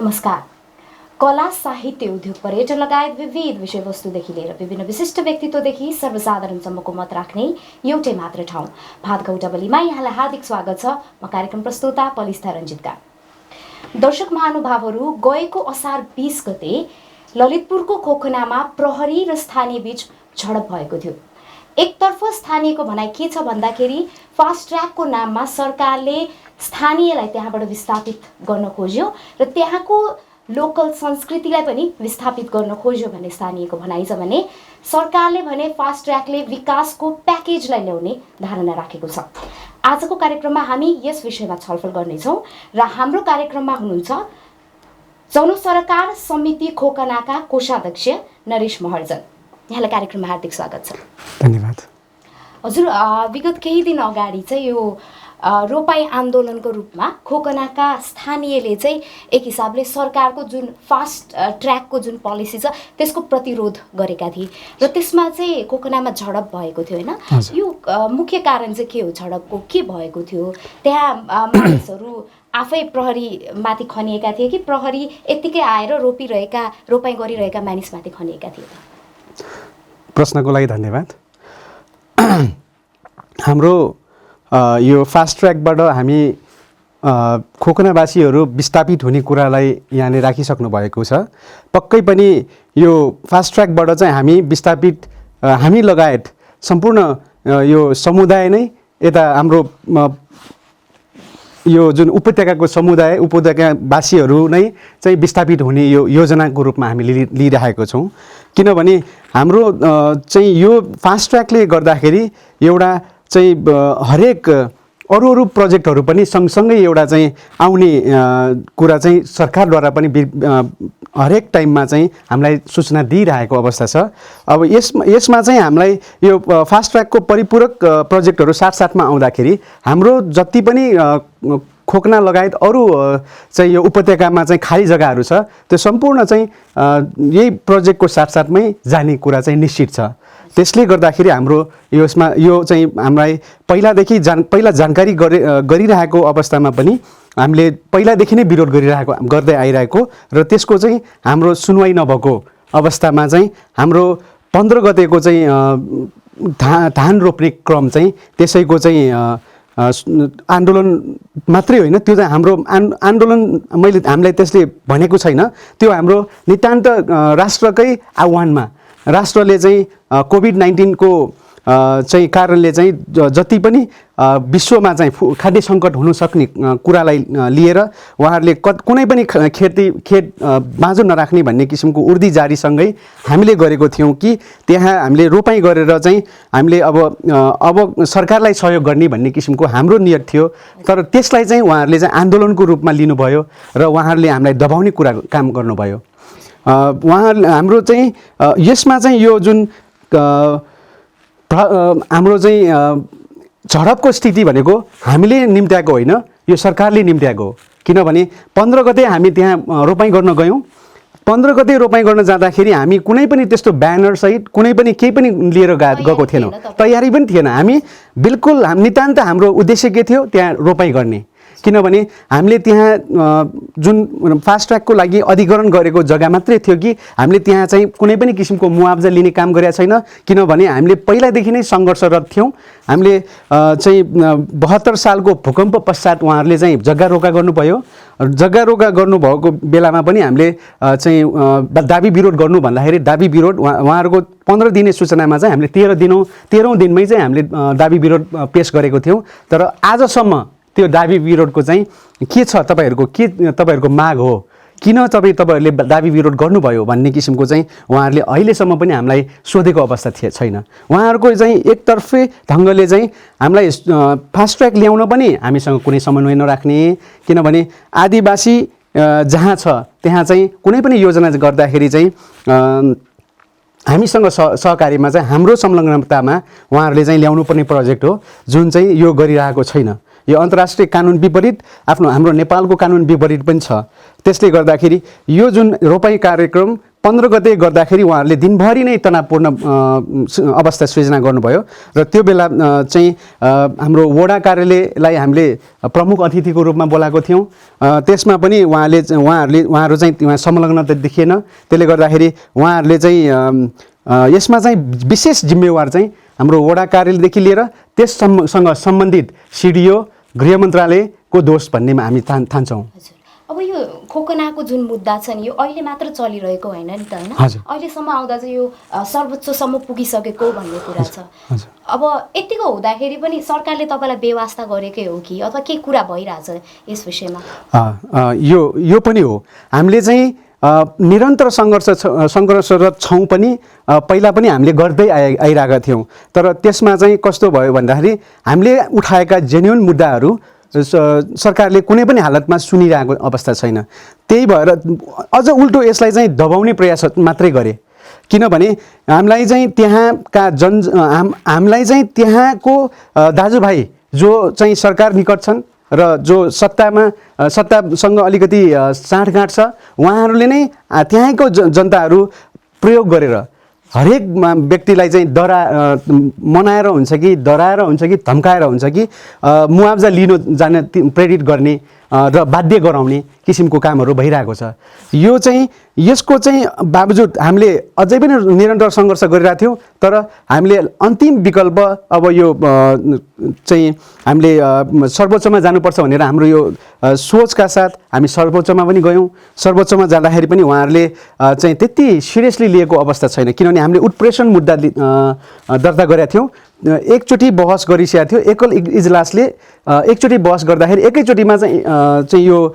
नमस्कार। कला, साहित्य, उद्योग, पर्यटन लगायत विविध विषयवस्तुदेखि लिएर विभिन्न विशिष्ट व्यक्तित्वदेखि सर्वसाधारणसम्मको मत राख्ने एउटै मात्र ठाउँ भातगाउँ डबलीमा यहाँलाई हार्दिक स्वागत छ। म कार्यक्रम प्रस्तोता पलिस्था रञ्जितका। दर्शक महानुभावहरू, गएको असार 20 गते ललितपुरको खोकनामा प्रहरी र स्थानीय बीच झडप भएको थियो। एकतर्फ स्थानीयको भनाइ के छ भन्दाखेरि फास्ट ट्र्याकको नाममा सरकारले स्थानीयलाई त्यहाँबाट विस्थापित गर्न खोज्यो र त्यहाँको लोकल संस्कृतिलाई पनि विस्थापित गर्न खोज्यो भन्ने स्थानीयको भनाइ छ भने सरकारले भने फास्ट ट्र्याकले विकासको प्याकेजलाई ल्याउने धारणा राखेको छ। आजको कार्यक्रममा हामी यस विषयमा छलफल गर्नेछौँ र हाम्रो कार्यक्रममा हुनुहुन्छ जनसरकार समिति खोकनाका कोषाध्यक्ष नरेश महर्जन। यहाँलाई कार्यक्रममा हार्दिक स्वागत छ। धन्यवाद। हजुर, विगत केही दिन अगाडि चाहिँ यो रोपाई आन्दोलनको रूपमा खोकनाका स्थानीयले चाहिँ एक हिसाबले सरकारको जुन फास्ट ट्र्याकको जुन पोलिसी छ त्यसको प्रतिरोध गरेका थिए र त्यसमा चाहिँ खोकनामा झडप भएको थियो होइन। यो मुख्य कारण चाहिँ के हो? झडपको के भएको थियो? त्यहाँ मानिसहरू आफै प्रहरीमाथि खनिएका थिए कि प्रहरी यत्तिकै आएर रोपाई गरिरहेका मानिसमाथि खनिएका थिए? प्रश्नको लागि धन्यवाद। हाम्रो यो फास्ट ट्र्याकबाट हामी खोकनावासीहरू विस्थापित हुने कुरालाई यहाँले राखिसक्नु भएको छ। पक्कै पनि यो फास्ट ट्र्याकबाट चाहिँ हामी विस्थापित, हामी लगायत सम्पूर्ण यो समुदाय नै यता हाम्रो यो जुन उपत्यकाको समुदाय, उपत्यकावासीहरू नै चाहिँ विस्थापित हुने यो योजनाको रूपमा हामी लिइरहेको छौँ। किनभने हाम्रो चाहिँ यो फास्ट ट्र्याकले गर्दाखेरि एउटा चाहिँ हरेक अरू प्रोजेक्टहरू पनि सँगसँगै एउटा चाहिँ आउने कुरा चाहिँ सरकारद्वारा पनि हरेक टाइममा चाहिँ हामीलाई सूचना दिइरहेको अवस्था छ। अब यसमा चाहिँ हामीलाई यो फास्ट ट्र्याकको परिपूरक प्रोजेक्टहरू साथसाथमा आउँदाखेरि हाम्रो जति पनि खोकना लगायत अरू चाहिँ यो उपत्यकामा चाहिँ खाली जग्गाहरू छ त्यो सम्पूर्ण चाहिँ यही प्रोजेक्टको साथसाथमै जाने कुरा चाहिँ निश्चित छ। त्यसले गर्दाखेरि हाम्रो यसमा यो चाहिँ हामीलाई पहिलादेखि पहिला जानकारी गरिरहेको अवस्थामा पनि हामीले पहिलादेखि नै विरोध गर्दै आइरहेको र त्यसको चाहिँ हाम्रो सुनवाई नभएको अवस्थामा चाहिँ हाम्रो 15 गतेको चाहिँ धान रोप्ने क्रम चाहिँ त्यसैको चाहिँ आन्दोलन मात्रै होइन, त्यो चाहिँ हाम्रो आन्दोलन हामीलाई त्यसले भनेको छैन। त्यो हाम्रो नितान्त राष्ट्रकै आह्वानमा राष्ट्रले चाहिँ कोभिड-19 को चाहिँ कारणले चाहिँ जति पनि विश्वमा चाहिँ खाद्य सङ्कट हुन सक्ने कुरालाई लिएर उहाँहरूले कुनै पनि खेत बाँझो नराख्ने भन्ने किसिमको उर्दी जारीसँगै हामीले गरेको थियौँ कि त्यहाँ हामीले रोपाई गरेर चाहिँ हामीले अब सरकारलाई सहयोग गर्ने भन्ने किसिमको हाम्रो नियत थियो। तर त्यसलाई चाहिँ उहाँहरूले चाहिँ आन्दोलनको रूपमा लिनुभयो र उहाँहरूले हामीलाई दबाउने काम गर्नुभयो। हाम्रो चाहिँ यसमा चाहिँ यो जुन हाम्रो चाहिँ झडपको स्थिति भनेको हामीले निम्त्याएको होइन, यो सरकारले निम्त्याएको हो। किनभने 15 गते हामी त्यहाँ रोपाई गर्न गयौँ। 15 गते रोपाई गर्न जाँदाखेरि हामी कुनै पनि त्यस्तो ब्यानर सहित कुनै पनि केही पनि लिएर गएको थिएनौँ, तयारी पनि थिएन। हामी बिल्कुल नितान्त हाम्रो उद्देश्य के थियो? त्यहाँ रोपाई गर्ने। किनभने हामीले त्यहाँ जुन फास्ट ट्र्याकको लागि अधिग्रहण गरेको जग्गा मात्रै थियो कि हामीले त्यहाँ चाहिँ कुनै पनि किसिमको मुआवजा लिने काम गरेका छैन। किनभने हामीले पहिलादेखि नै सङ्घर्षरत थियौँ। हामीले चाहिँ 72 सालको भूकम्प पश्चात उहाँहरूले चाहिँ जग्गा रोका गर्नुभयो। जग्गा रोका गर्नुभएको बेलामा पनि हामीले चाहिँ दाबी विरोध गर्नु भन्दाखेरि दाबी विरोध उहाँहरूको 15 दिने सूचनामा चाहिँ हामीले 13औं दिनमै चाहिँ हामीले दाबी विरोध पेश गरेको थियौँ। तर आजसम्म त्यो दाबी विरोधको चाहिँ के छ, तपाईँहरूको माग हो, किन तपाईँहरूले दाबी विरोध गर्नुभयो भन्ने किसिमको चाहिँ उहाँहरूले अहिलेसम्म पनि हामीलाई सोधेको अवस्था छैन। उहाँहरूको चाहिँ एकतर्फे ढङ्गले चाहिँ हामीलाई फास्ट ट्र्याक ल्याउन पनि हामीसँग कुनै समन्वय नराख्ने। किनभने आदिवासी जहाँ छ त्यहाँ चाहिँ कुनै पनि योजना गर्दाखेरि चाहिँ हामीसँग सहकारीमा चाहिँ हाम्रो संलग्नतामा उहाँहरूले चाहिँ ल्याउनु पर्ने प्रोजेक्ट हो जुन चाहिँ यो गरिरहेको छैन। यो अन्तर्राष्ट्रिय कानुन विपरीत, हाम्रो नेपालको कानुन विपरीत पनि छ। त्यसले गर्दाखेरि यो जुन रोपाई कार्यक्रम 15 गते गर्दाखेरि उहाँहरूले दिनभरि नै तनावपूर्ण अवस्था सृजना गर्नुभयो र त्यो बेला चाहिँ हाम्रो वडा कार्यालयलाई हामीले प्रमुख अतिथिको रूपमा बोलाएको थियौँ। त्यसमा पनि उहाँहरू चाहिँ संलग्नता देखिएन। त्यसले गर्दाखेरि उहाँहरूले चाहिँ यसमा चाहिँ विशेष जिम्मेवार चाहिँ हाम्रो वडा कार्यालयदेखि लिएर त्यससँग सम्बन्धित सिडिओ गृह मन्त्रालयको दोष भन्नेमा हामी ठान्छौँ। अब यो खोकनाको जुन मुद्दा छ नि यो अहिले मात्र चलिरहेको होइन नि त होइन, अहिलेसम्म आउँदा चाहिँ यो सर्वोच्चसम्म पुगिसकेको भन्ने कुरा छ। अब यतिको हुँदाखेरि पनि सरकारले तपाईँलाई बेवास्ता गरेकै हो कि अथवा के कुरा भइरहेछ यस विषयमा? यो पनि हो। हामीले चाहिँ निरन्तर सङ्घर्षरत छौँ पनि, पहिला पनि हामीले गर्दै आइरहेका थियौँ। तर त्यसमा चाहिँ कस्तो भयो भन्दाखेरि हामीले उठाएका जेन्युन मुद्दाहरू सरकारले कुनै पनि हालतमा सुनिरहेको अवस्था छैन। त्यही भएर अझ उल्टो यसलाई चाहिँ दबाउने प्रयास मात्रै गरे। किनभने हामीलाई चाहिँ त्यहाँको दाजुभाइ जो चाहिँ सरकार निकट छन् र जो सत्तासँग अलिकति साँठगाँठ छ, उहाँहरूले नै त्यहाँको जनताहरू प्रयोग गरेर हरेक व्यक्तिलाई चाहिँ मनाएर हुन्छ कि डराएर हुन्छ कि धम्काएर हुन्छ कि मुआवजा लिनु जान प्रेरित गर्ने र बाध्य गराउने किसिमको कामहरू भइरहेको छ। यो चाहिँ यसको चाहिँ बावजुद हामीले अझै पनि निरन्तर सङ्घर्ष गरिरहेको थियौँ। तर हामीले अन्तिम विकल्प अब यो चाहिँ हामीले सर्वोच्चमा जानुपर्छ भनेर हाम्रो यो सोचका साथ हामी सर्वोच्चमा पनि गयौँ। सर्वोच्चमा जाँदाखेरि पनि उहाँहरूले चाहिँ त्यति सिरियसली लिएको अवस्था छैन। किनभने हामीले उत्प्रेषण मुद्दा दर्ता गरेका थियौँ। एकचोटि बहस गरिसकेको थियो। एकल इजलासले एकचोटि बहस गर्दाखेरि एकैचोटिमा चाहिँ यो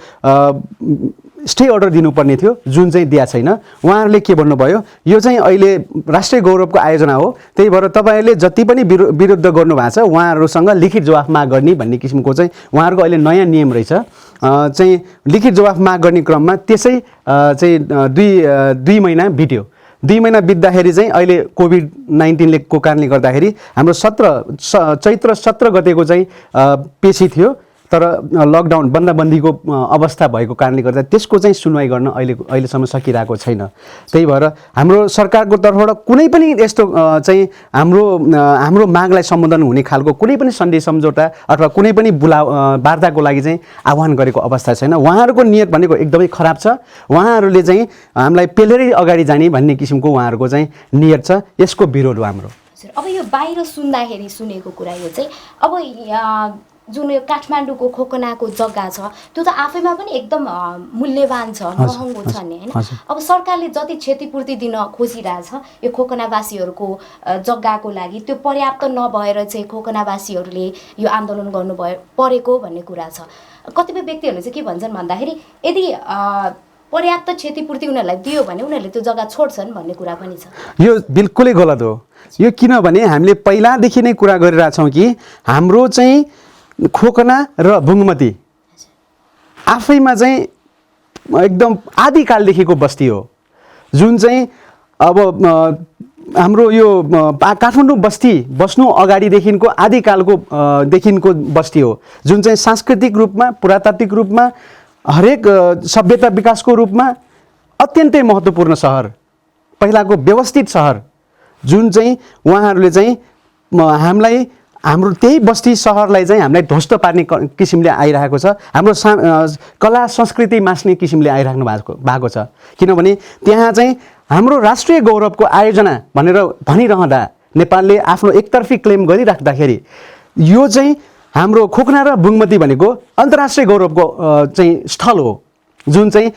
स्टे अर्डर दिनुपर्ने थियो, जुन चाहिँ दिएको छैन। उहाँहरूले के भन्नुभयो, यो चाहिँ अहिले राष्ट्रिय गौरवको आयोजना हो, त्यही भएर तपाईँहरूले जति पनि विरुद्ध गर्नुभएको छ उहाँहरूसँग लिखित जवाफ माग गर्ने भन्ने किसिमको चाहिँ उहाँहरूको अहिले नयाँ नियम रहेछ। चाहिँ लिखित जवाफ माग गर्ने क्रममा त्यसै चाहिँ दुई महिना बित्यो। 2 महिना बित्दाखेरि चाहिँ अहिले कोभिड-19 को कारणले गर्दाखेरि हाम्रो चैत्र 17 गतेको चाहिँ पेशी थियो। तर लकडाउन बन्दाबन्दीको अवस्था भएको कारणले गर्दा त्यसको चाहिँ सुनवाई गर्न अहिलेसम्म सकिरहेको छैन। त्यही भएर हाम्रो सरकारको तर्फबाट कुनै पनि यस्तो चाहिँ हाम्रो मागलाई सम्बोधन हुने खालको कुनै पनि सन्धि सम्झौता अथवा कुनै पनि वार्ताको लागि चाहिँ आह्वान गरेको अवस्था छैन। उहाँहरूको नियत भनेको एकदमै खराब छ। उहाँहरूले चाहिँ हामीलाई पेलेरै अगाडि जाने भन्ने किसिमको उहाँहरूको चाहिँ नियत छ। यसको विरोध हो हाम्रो। अब यो बाहिर सुन्दाखेरि सुनेको कुरा यो चाहिँ अब जुन यो काठमाडौँको खोकनाको जग्गा छ त्यो त आफैमा पनि एकदम मूल्यवान छ, महँगो छ नि होइन। अब सरकारले जति क्षतिपूर्ति दिन खोजिरहेछ यो खोकनावासीहरूको जग्गाको लागि त्यो पर्याप्त नभएर चाहिँ खोकनावासीहरूले यो आन्दोलन गर्नु परेको भन्ने कुरा छ। कतिपय व्यक्तिहरूले चाहिँ के भन्छन् भन्दाखेरि यदि पर्याप्त क्षतिपूर्ति उनीहरूलाई दियो भने उनीहरूले त्यो जग्गा छोड्छन् भन्ने कुरा पनि छ। यो बिल्कुलै गलत हो। यो किनभने हामीले पहिलादेखि नै कुरा गरिरहेछौँ कि हाम्रो चाहिँ खोकना र बुङ्मती आफैमा चाहिँ एकदम आदिकालदेखिको बस्ती हो, जुन चाहिँ अब हाम्रो यो काठमाडौँ बस्ती बस्नु अगाडिदेखिको आदिकालको बस्ती हो, जुन चाहिँ सांस्कृतिक रूपमा पुरातात्विक रूपमा हरेक सभ्यता विकासको रूपमा अत्यन्तै महत्त्वपूर्ण सहर, पहिलाको व्यवस्थित सहर, जुन चाहिँ उहाँहरूले चाहिँ हामीलाई हाम्रो त्यही बस्ती सहरलाई चाहिँ हामीलाई ध्वस्त पार्ने किसिमले आइरहेको छ। हाम्रो कला संस्कृति मास्ने किसिमले आइराख्नु भएको छ। किनभने त्यहाँ चाहिँ हाम्रो राष्ट्रिय गौरवको आयोजना भनेर भनिरहँदा नेपालले आफ्नो एकतर्फी क्लेम गरिराख्दाखेरि यो चाहिँ हाम्रो खोकना र बुङ्मती भनेको अन्तर्राष्ट्रिय गौरवको चाहिँ स्थल हो, जुन चाहिँ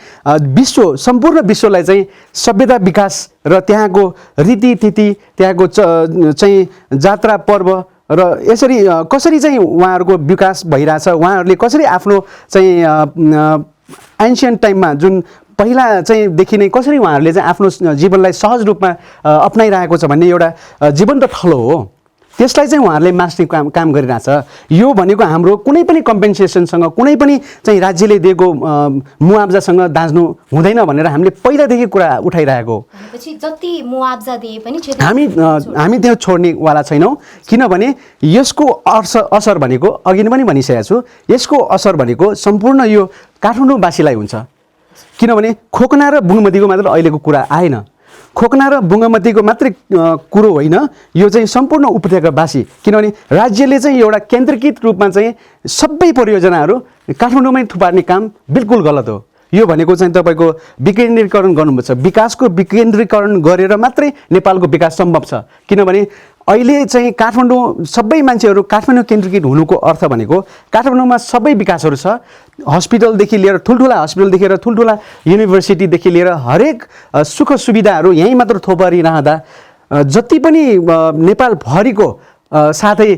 सम्पूर्ण विश्वलाई चाहिँ सभ्यता विकास र त्यहाँको रीतिथिति, त्यहाँको चाहिँ जात्रा पर्व र यसरी कसरी चाहिँ उहाँहरूको विकास भइरहेछ, उहाँहरूले कसरी आफ्नो चाहिँ एन्सियन्ट टाइममा जुन पहिला चाहिँ देखि नै कसरी उहाँहरूले चाहिँ आफ्नो जीवनलाई सहज रूपमा अपनाइरहेको छ भन्ने एउटा जीवन्त थलो हो। त्यसलाई चाहिँ उहाँहरूले मास्ने काम गरिरहेछ। यो भनेको हाम्रो कुनै पनि कम्पेन्सेसनसँग कुनै पनि चाहिँ राज्यले दिएको मुआवजासँग दाँच्नु हुँदैन भनेर हामीले पहिलादेखि कुरा उठाइरहेको। जति मुआवजा दिए पनि हामी त्यो छोड्नेवाला छैनौँ। किनभने यसको असर भनेको अघि पनि भनिसकेको छु, यसको असर भनेको सम्पूर्ण यो काठमाडौँवासीलाई हुन्छ। किनभने खोकना र बुङ्मतीको मात्र अहिलेको कुरा आएन। खोकना र बुङ्गामतीको मात्रै कुरो होइन, यो चाहिँ सम्पूर्ण उपत्यकावासी, किनभने राज्यले चाहिँ एउटा केन्द्रीकृत रूपमा चाहिँ सबै परियोजनाहरू काठमाडौँमै थुपार्ने काम बिल्कुल गलत हो। यो भनेको चाहिँ तपाईँको विकेन्द्रीकरण गर्नुपर्छ, विकासको विकेन्द्रीकरण गरेर मात्रै नेपालको विकास सम्भव छ। किनभने अहिले चाहिँ काठमाडौँ सबै मान्छेहरू काठमाडौँ केन्द्रीकृत हुनुको अर्थ भनेको काठमाडौँमा सबै विकासहरू छ, हस्पिटलदेखि लिएर ठुल्ठुला हस्पिटलदेखि लिएर ठुल्ठुला युनिभर्सिटीदेखि लिएर हरेक सुख सुविधाहरू यहीँ मात्र थोपरिरहँदा जति पनि नेपालभरिको साथै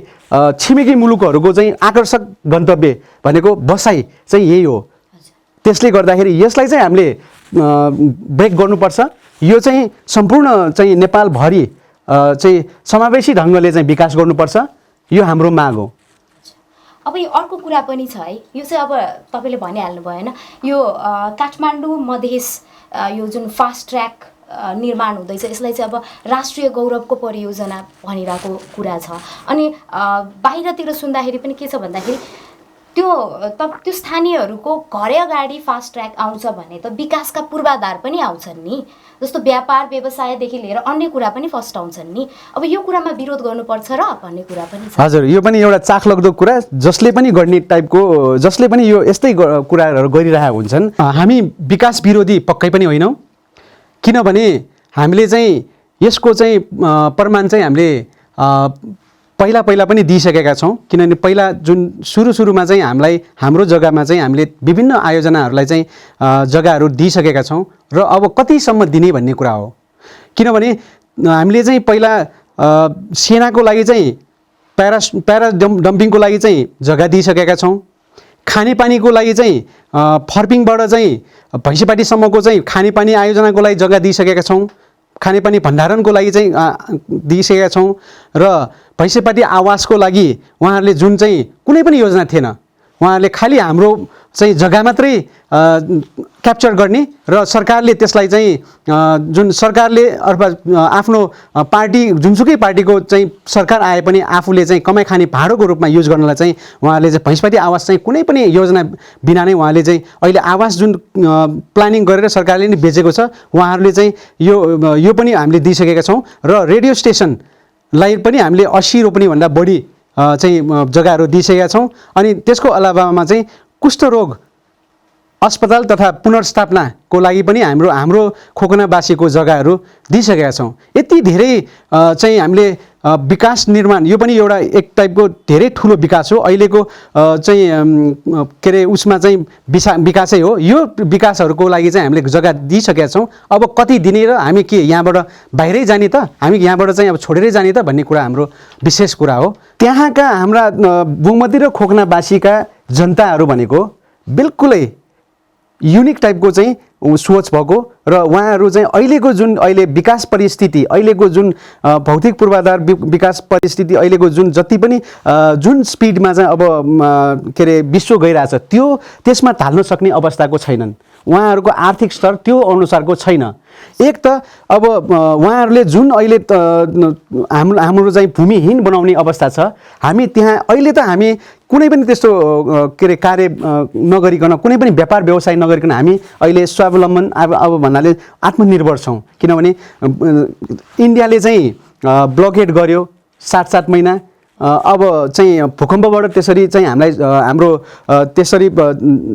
छिमेकी मुलुकहरूको चाहिँ आकर्षक गन्तव्य भनेको बसाइ चाहिँ यही हो। त्यसले गर्दाखेरि यसलाई चाहिँ हामीले ब्रेक गर्नुपर्छ। यो चाहिँ सम्पूर्ण चाहिँ नेपालभरि चाहिँ समावेशी ढङ्गले चाहिँ विकास गर्नुपर्छ, यो हाम्रो माग हो। अब यो अर्को कुरा पनि छ है, यो चाहिँ अब तपाईँले भनिहाल्नु भएन, यो काठमाडौँ मधेस यो जुन फास्ट ट्र्याक निर्माण हुँदैछ यसलाई चाहिँ अब राष्ट्रिय गौरवको परियोजना भनिरहेको कुरा छ। अनि बाहिरतिर सुन्दाखेरि पनि के छ भन्दाखेरि त्यो स्थानीयहरूको घरै अगाडि फास्ट ट्र्याक आउँछ भने त विकासका पूर्वाधार पनि आउँछन् नि, जस्तो व्यापार व्यवसायदेखि लिएर अन्य कुरा पनि फर्स्ट आउँछन् नि। अब यो कुरामा विरोध गर्नुपर्छ र भन्ने कुरा पनि छ। हजुर, यो पनि एउटा चाखलाग्दो कुरा, जसले पनि गर्ने टाइपको, जसले पनि यो यस्तै कुराहरू गरिरहेका हुन्छन्। हामी विकास विरोधी पक्कै पनि होइनौँ, किनभने हामीले चाहिँ यसको चाहिँ प्रमाण चाहिँ हामीले पहिला पनि दिइसकेका छौँ। किनभने पहिला जुन सुरुमा चाहिँ हामीलाई हाम्रो जग्गामा चाहिँ हामीले विभिन्न आयोजनाहरूलाई चाहिँ जग्गाहरू दिइसकेका छौँ र अब कतिसम्म दिने भन्ने कुरा हो। किनभने हामीले चाहिँ पहिला सेनाको लागि चाहिँ प्यारा डम्पिङको लागि चाहिँ जग्गा दिइसकेका छौँ। खानेपानीको लागि चाहिँ फर्पिङबाट चाहिँ भैँसीपाटीसम्मको चाहिँ खानेपानी आयोजनाको लागि जग्गा दिइसकेका छौँ। खानेपानी भण्डारणको लागि चाहिँ दिइसकेका छौँ र भैँसेपाटी आवासको लागि उहाँहरूले जुन चाहिँ कुनै पनि योजना थिएन, उहाँहरूले खालि हाम्रो चाहिँ जग्गा मात्रै क्याप्चर गर्ने र सरकारले त्यसलाई चाहिँ जुन सरकारले अर्थात् आफ्नो पार्टी जुनसुकै पार्टीको चाहिँ सरकार आए पनि आफूले चाहिँ कमाइ खाने भाँडोको रूपमा युज गर्नलाई चाहिँ उहाँहरूले चाहिँ भैँसपाटी आवास चाहिँ कुनै पनि योजना बिना नै उहाँले चाहिँ अहिले आवास जुन प्लानिङ गरेर सरकारले नै बेचेको छ, उहाँहरूले चाहिँ यो पनि हामीले दिइसकेका छौँ। र रेडियो स्टेसनलाई पनि हामीले 80 रोपनीभन्दा बढी चाहिँ जग्गाहरू दिइसकेका छौँ। अनि त्यसको अलावामा चाहिँ कुष्ठरोग अस्पताल तथा पुनर्स्थापनाको लागि पनि हाम्रो खोकनावासीको जग्गाहरू दिइसकेका छौँ। यति धेरै चाहिँ हामीले विकास निर्माण, यो पनि एउटा एक टाइपको धेरै ठुलो विकास हो अहिलेको चाहिँ के अरे उसमा चाहिँ विकासै हो। यो विकासहरूको लागि चाहिँ हामीले जग्गा दिइसकेका छौँ। अब कति दिने र हामी के यहाँबाट बाहिरै जाने त, हामी यहाँबाट चाहिँ अब छोडेरै जाने त भन्ने कुरा हाम्रो विशेष कुरा हो। त्यहाँका हाम्रा बुङ्मती र खोकनावासीका जनताहरू भनेको बिल्कुलै युनिक टाइपको चाहिँ सोच भएको र उहाँहरू चाहिँ अहिले विकास परिस्थिति, अहिलेको जुन भौतिक पूर्वाधार विकास परिस्थिति, अहिलेको जति पनि जुन स्पिडमा चाहिँ अब के अरे विश्व गइरहेछ त्यसमा ढाल्न सक्ने अवस्थाको छैनन्। उहाँहरूको आर्थिक स्तर त्यो अनुसारको छैन। एक त अब उहाँहरूले जुन अहिले हाम्रो चाहिँ भूमिहीन बनाउने अवस्था छ, हामी त्यहाँ अहिले त हामी कुनै पनि त्यस्तो के अरे कार्य नगरिकन, कुनै पनि व्यापार व्यवसाय नगरिकन हामी अहिले स्वावलम्बन अब भन्नाले आत्मनिर्भर छौँ। किनभने इन्डियाले चाहिँ ब्लकेड गर्यो 7 महिना, अब चाहिँ भूकम्पबाट त्यसरी चाहिँ हाम्रो त्यसरी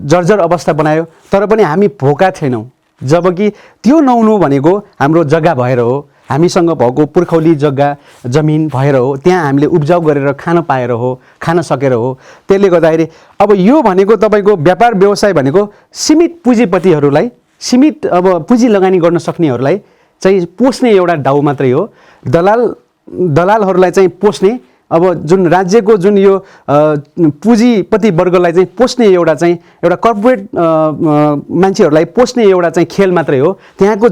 जर्जर अवस्था बनायो, तर पनि हामी भोका छैनौँ। जबकि त्यो नहुनु भनेको हाम्रो जग्गा भएर हो, हामीसँग भएको पुर्खौली जमिन भएर हो, त्यहाँ हामीले उब्जाउ गरेर खान पाएर हो, खान सकेर हो। त्यसले गर्दाखेरि अब यो भनेको तपाईँको व्यापार व्यवसाय भनेको सीमित पुँजीपतिहरूलाई, सीमित अब पुँजी लगानी गर्न सक्नेहरूलाई चाहिँ पोस्ने एउटा डाउ मात्रै हो। दलालहरूलाई चाहिँ पोस्ने, अब जुन राज्यको जुन यो पुँजीपति वर्गलाई चाहिँ पोस्ने एउटा कर्पोरेट मान्छेहरूलाई पोस्ने एउटा चाहिँ खेल मात्रै हो। त्यहाँको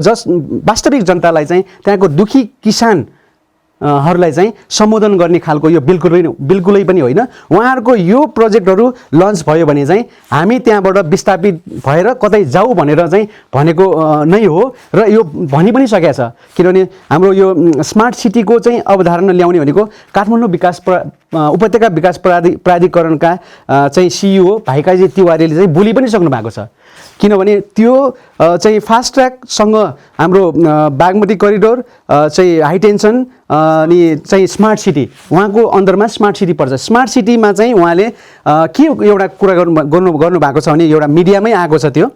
वास्तविक जनतालाई चाहिँ, त्यहाँको दुखी किसानहरूलाई चाहिँ सम्बोधन गर्ने खालको यो बिल्कुलै पनि होइन। उहाँहरूको यो प्रोजेक्टहरू लन्च भयो भने चाहिँ हामी त्यहाँबाट विस्थापित भएर कतै जाऊ भनेर चाहिँ भनेको नै हो र यो भनि पनि सकेको छ। किनभने हाम्रो यो स्मार्ट सिटीको चाहिँ अवधारणा ल्याउने भनेको काठमाडौँ उपत्यका विकास प्राधिकरणका चाहिँ CEO भाइकाजी तिवारीले चाहिँ बोली पनि सक्नु भएको छ। किनभने त्यो चाहिँ फास्ट ट्र्याकसँग हाम्रो बागमती करिडोर चाहिँ हाई टेन्सन अनि चाहिँ स्मार्ट सिटी उहाँको अन्डरमा स्मार्ट सिटी पर्छ। स्मार्ट सिटीमा चाहिँ उहाँले के एउटा कुरा गर्नु भएको छ भने एउटा मिडियामै आएको छ त्यो,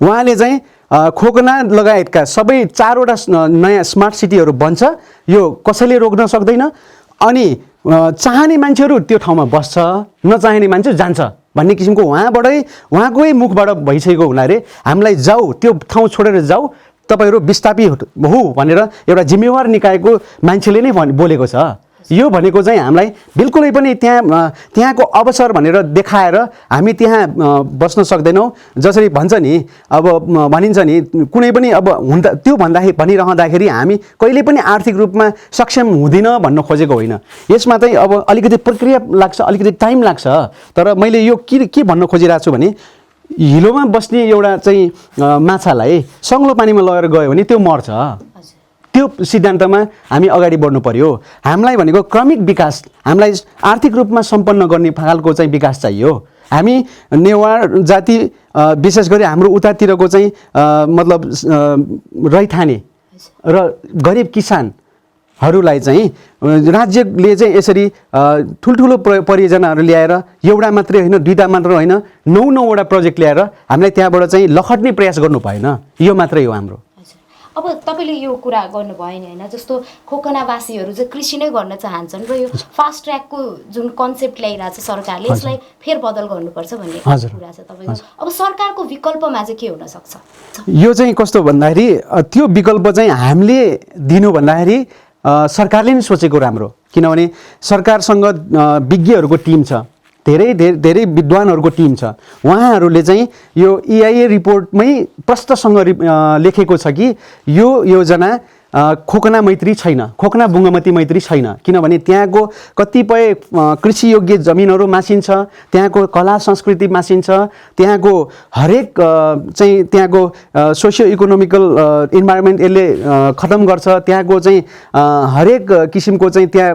उहाँले चाहिँ खोकना लगायतका सबै 4वटा नयाँ स्मार्ट सिटीहरू बन्छ, यो कसैले रोक्न सक्दैन, अनि चाहने मान्छेहरू त्यो ठाउँमा बस्छ, नचाहने मान्छे जान्छ भन्ने किसिमको उहाँकै मुखबाट भइसकेको हुनाले हामीलाई जाऊ त्यो ठाउँ छोडेर जाऊ, तपाईँहरू विस्थापित हो भनेर एउटा जिम्मेवार निकायको मान्छेले नै बोलेको छ। यो भनेको चाहिँ हामीलाई बिल्कुलै पनि त्यहाँको अवसर भनेर देखाएर हामी त्यहाँ बस्न सक्दैनौँ। जसरी भन्छ नि, अब भनिन्छ नि कुनै पनि अब त्यो भनिरहँदाखेरि हामी कहिले पनि आर्थिक रूपमा सक्षम हुँदैन भन्न खोजेको होइन। यसमा चाहिँ अब अलिकति प्रक्रिया लाग्छ, अलिकति टाइम लाग्छ। तर मैले यो के भन्न खोजिरहेको छु भने हिलोमा बस्ने एउटा चाहिँ माछालाई सङ्लो पानीमा लगेर गयो भने त्यो मर्छ। त्यो सिद्धान्तमा हामी अगाडि बढ्नु पर्यो। हामीलाई भनेको क्रमिक विकास, हामीलाई आर्थिक रूपमा सम्पन्न गर्ने खालको चाहिँ विकास चाहियो। हामी नेवार जाति विशेष गरी हाम्रो उतातिरको चाहिँ मतलब रैथाने र गरिब किसानहरूलाई चाहिँ राज्यले चाहिँ यसरी ठुल्ठुलो परियोजनाहरू ल्याएर एउटा मात्रै होइन, 2टा मात्र होइन, 9वटा प्रोजेक्ट ल्याएर हामीलाई त्यहाँबाट चाहिँ लखट्ने प्रयास गर्नु भएन। यो मात्रै हो हाम्रो। अब तपाईँले यो कुरा गर्नुभयो नि होइन, जस्तो खोकनावासीहरू चाहिँ कृषि नै गर्न चाहन्छन् र यो फास्ट ट्र्याकको जुन कन्सेप्ट ल्याइरहेको छ सरकारले, यसलाई फेरबदल गर्नुपर्छ भन्ने कुरा छ तपाईँको। अब सरकारको विकल्पमा चाहिँ के हुन सक्छ? यो चाहिँ कस्तो भन्दाखेरि त्यो विकल्प चाहिँ हामीले दिनु भन्दाखेरि सरकारले नै सोचेको राम्रो। किनभने सरकारसँग विज्ञहरूको टिम छ, धेरै विद्वानहरूको टिम छ। उहाँहरूले चाहिँ यो EIA रिपोर्टमै प्रष्टसँग लेखेको छ कि यो योजना खोकना मैत्री छैन, खोकना बुङ्गमती मैत्री छैन। किनभने त्यहाँको कतिपय कृषियोग्य जमिनहरू मासिन्छ, त्यहाँको कला संस्कृति मासिन्छ, त्यहाँको हरेक चाहिँ त्यहाँको सोसियो इकोनोमिकल इन्भाइरोमेन्ट यसले खतम गर्छ, त्यहाँको चाहिँ हरेक किसिमको चाहिँ त्यहाँ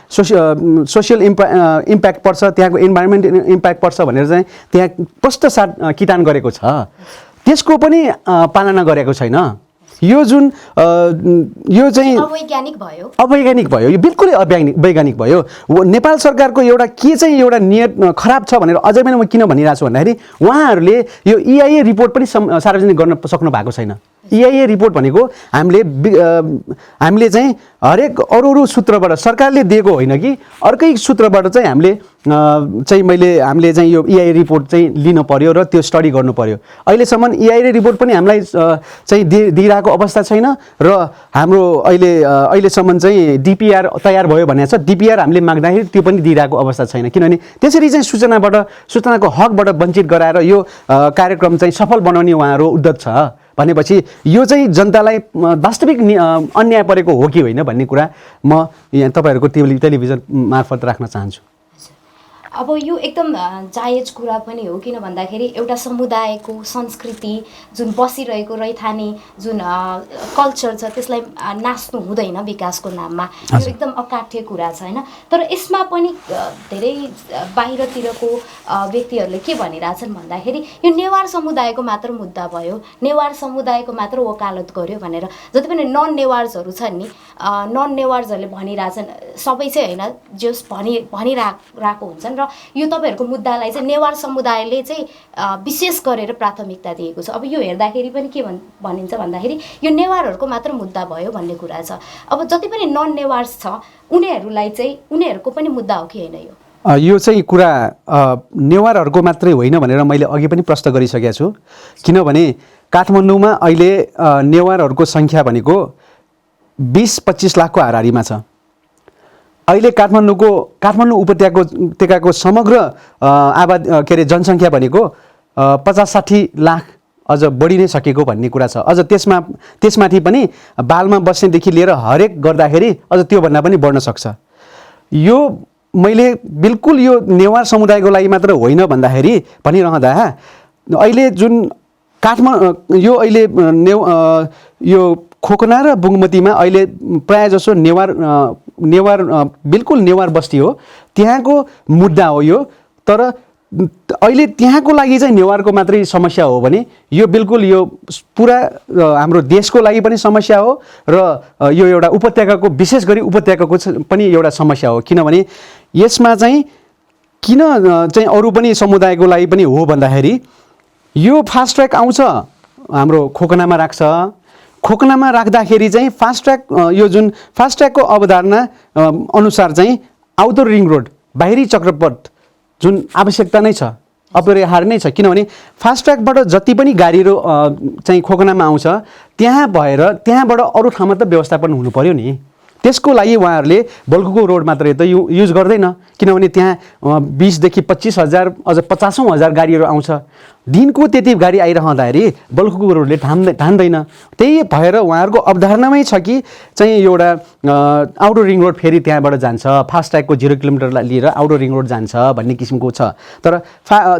सोसियल इम्प्याक्ट पर्छ, त्यहाँको इन्भाइरोमेन्ट इम्प्याक्ट पर्छ भनेर चाहिँ त्यहाँ प्रष्ट किटान गरेको छ। त्यसको पनि पालना गरेको छैन। यो जुन यो चाहिँ अवैज्ञानिक भयो, यो बिल्कुलै वैज्ञानिक भयो। नेपाल सरकारको एउटा के चाहिँ एउटा नियत खराब छ भनेर अझै पनि म किन भनिरहेको छु भन्दाखेरि उहाँहरूले यो EIA रिपोर्ट पनि सार्वजनिक गर्न सक्नु भएको छैन। EIA रिपोर्ट भनेको हामीले चाहिँ हरेक अरू सूत्रबाट, सरकारले दिएको होइन कि अर्कै सूत्रबाट चाहिँ हामीले चाहिँ यो EIA रिपोर्ट चाहिँ लिनु पर्यो र त्यो स्टडी गर्नु पर्यो। अहिलेसम्म EIA रिपोर्ट पनि हामीलाई चाहिँ दिइरहेको अवस्था छैन र हाम्रो अहिलेसम्म चाहिँ DPR तयार भयो भनेको छ। DPR हामीले माग्दाखेरि त्यो पनि दिइरहेको अवस्था छैन। किनभने त्यसरी चाहिँ सूचनाको हकबाट वञ्चित गराएर यो कार्यक्रम चाहिँ सफल बनाउने उहाँहरू उद्यत छ भनेपछि यो चाहिँ जनतालाई वास्तविक अन्याय परेको हो कि होइन भन्ने कुरा म यहाँ तपाईँहरूको टेलिभिजन मार्फत राख्न चाहन्छु। अब यो एकदम जायज कुरा पनि हो, किन भन्दाखेरि एउटा समुदायको संस्कृति जुन बसिरहेको रैथाने जुन कल्चर छ त्यसलाई नाच्नु हुँदैन विकासको नाममा। यो एकदम अकाट्य कुरा छ होइन। तर यसमा पनि धेरै बाहिरतिरको व्यक्तिहरूले के भनिरहेछन् भन्दाखेरि यो नेवार समुदायको मात्र मुद्दा भयो, नेवार समुदायको मात्र वकालत गर्यो भनेर। जति पनि नन नेवार्सहरू छन् नि, नन नेवार्सहरूले भनिरहेछन्, सबै चाहिँ होइन, जस भनिरहेको हुन्छन् र यो तपाईहरुको मुद्दालाई चाहिँ नेवार समुदायले चाहिँ विशेष गरेर प्राथमिकता दिएको छ। अब यो हेर्दाखेरि पनि के भनिन्छ भन्दाखेरि यो नेवारहरुको मात्र मुद्दा भयो भन्ने कुरा छ। अब जति पनि नन नेवार्स छ उनीहरुलाई चाहिँ उनीहरुको पनि मुद्दा हो कि हैन यो चाहिँ कुरा नेवारहरुको मात्रै होइन भनेर मैले अघि पनि प्रश्न गरिसकेको छु। किनभने काठमाडौँमा अहिले नेवारहरुको संख्या भनेको 20-25 लाखको हाराहारीमा छ। अहिले काठमाडौँ उपत्यकाको समग्र जनसङ्ख्या भनेको 50-60 लाख अझ बढी नै सकेको भन्ने कुरा छ। अझ त्यसमाथि पनि बालमा बस्नेदेखि लिएर हरेक गर्दाखेरि अझ त्यो भन्दा पनि बढ्न सक्छ। यो मैले बिल्कुल यो नेवार समुदायको लागि मात्र होइन भन्दाखेरि भनिरहँदा अहिले जुन यो अहिले यो खोकना र बुङ्मतीमा अहिले प्राय जसो नेवार बिल्कुल नेवार बस्ती हो, त्यहाँको मुद्दा हो यो। तर अहिले त्यहाँको लागि चाहिँ नेवारको मात्रै समस्या हो भने यो बिल्कुल यो पुरा हाम्रो देशको लागि पनि समस्या हो र यो एउटा उपत्यकाको विशेष गरी उपत्यकाको पनि एउटा समस्या हो। किनभने यसमा चाहिँ किन चाहिँ अरू पनि समुदायको लागि पनि हो भन्दाखेरि यो फास्ट ट्र्याक आउँछ हाम्रो खोकनामा राख्छ, खोकनामा राख्दाखेरि चाहिँ फास्ट ट्र्याक यो जुन फास्ट ट्र्याकको अवधारणा अनुसार चाहिँ आउटर रिङ रोड बाहिरी चक्रपथ जुन आवश्यकता नै छ, अपरिहार्य नै छ। किनभने फास्ट ट्र्याकबाट जति पनि गाडीहरू चाहिँ खोकनामा आउँछ त्यहाँ भएर त्यहाँबाट अरू ठाउँमा त व्यवस्थापन हुनु पर्यो नि। त्यसको लागि उहाँहरूले बल्कुको रोड मात्रै त युज गर्दैन, किनभने त्यहाँ 20,000 देखि 25,000 अझ 50,000 गाडीहरू आउँछ। दिनको त्यति गाडी आइरहँदाखेरि बल्कुको रोडले ठान्दैन। त्यही भएर उहाँहरूको अवधारणामै छ कि चाहिँ एउटा आउटर रिङ रोड फेरि त्यहाँबाट जान्छ, फास्ट ट्र्याकको 0 किलोमिटरलाई लिएर आउटर रिङ रोड जान्छ भन्ने किसिमको छ। तर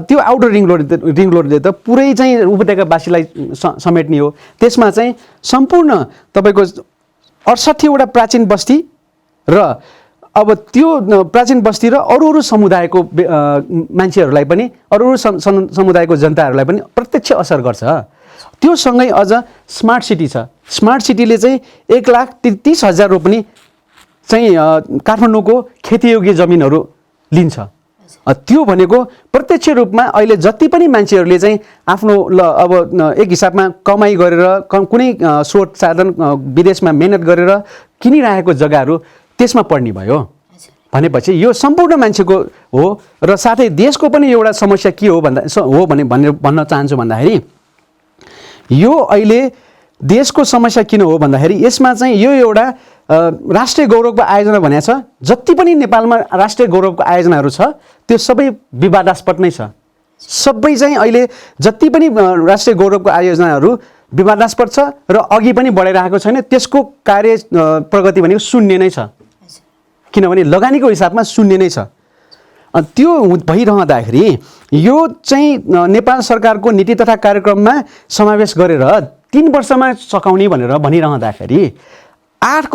त्यो आउटर रिङ रोडले त पुरै चाहिँ उपत्यकावासीलाई समेट्ने हो। त्यसमा चाहिँ सम्पूर्ण तपाईँको 68वटा प्राचीन बस्ती र अब त्यो प्राचीन बस्ती र अरू समुदायको मान्छेहरूलाई पनि अरू समुदायको जनताहरूलाई पनि प्रत्यक्ष असर गर्छ। त्यो सँगै अझ स्मार्ट सिटी छ। स्मार्ट सिटीले चाहिँ 1,30,000 रोपनी चाहिँ काठमाडौँको खेतीयोग्य जमिनहरू लिन्छ। त्यो भनेको प्रत्यक्ष रूपमा अहिले जति पनि मान्छेहरूले चाहिँ आफ्नो अब एक हिसाबमा कमाइ गरेर कुनै स्रोत साधन विदेशमा मेहनत गरेर किनिरहेको जग्गाहरू त्यसमा पर्ने भयो भनेपछि यो सम्पूर्ण मान्छेको हो। र साथै देशको पनि एउटा समस्या के हो भन्न चाहन्छु भन्दाखेरि यो अहिले देशको समस्या किन हो भन्दाखेरि यसमा चाहिँ यो एउटा राष्ट्रिय गौरवको आयोजना भनेको छ। जति पनि नेपालमा राष्ट्रिय गौरवको आयोजनाहरू छ त्यो सबै विवादास्पद नै छ। सबै चाहिँ अहिले जति पनि राष्ट्रिय गौरवको आयोजनाहरू विवादास्पद छ र अघि पनि बढाइरहेको छैन। त्यसको कार्य प्रगति भनेको शून्य नै छ, किनभने लगानीको हिसाबमा शून्य नै छ। त्यो भइरहँदाखेरि यो चाहिँ नेपाल सरकारको नीति तथा कार्यक्रममा समावेश गरेर 3 वर्षमा सकाउने भनेर भनिरहँदाखेरि 8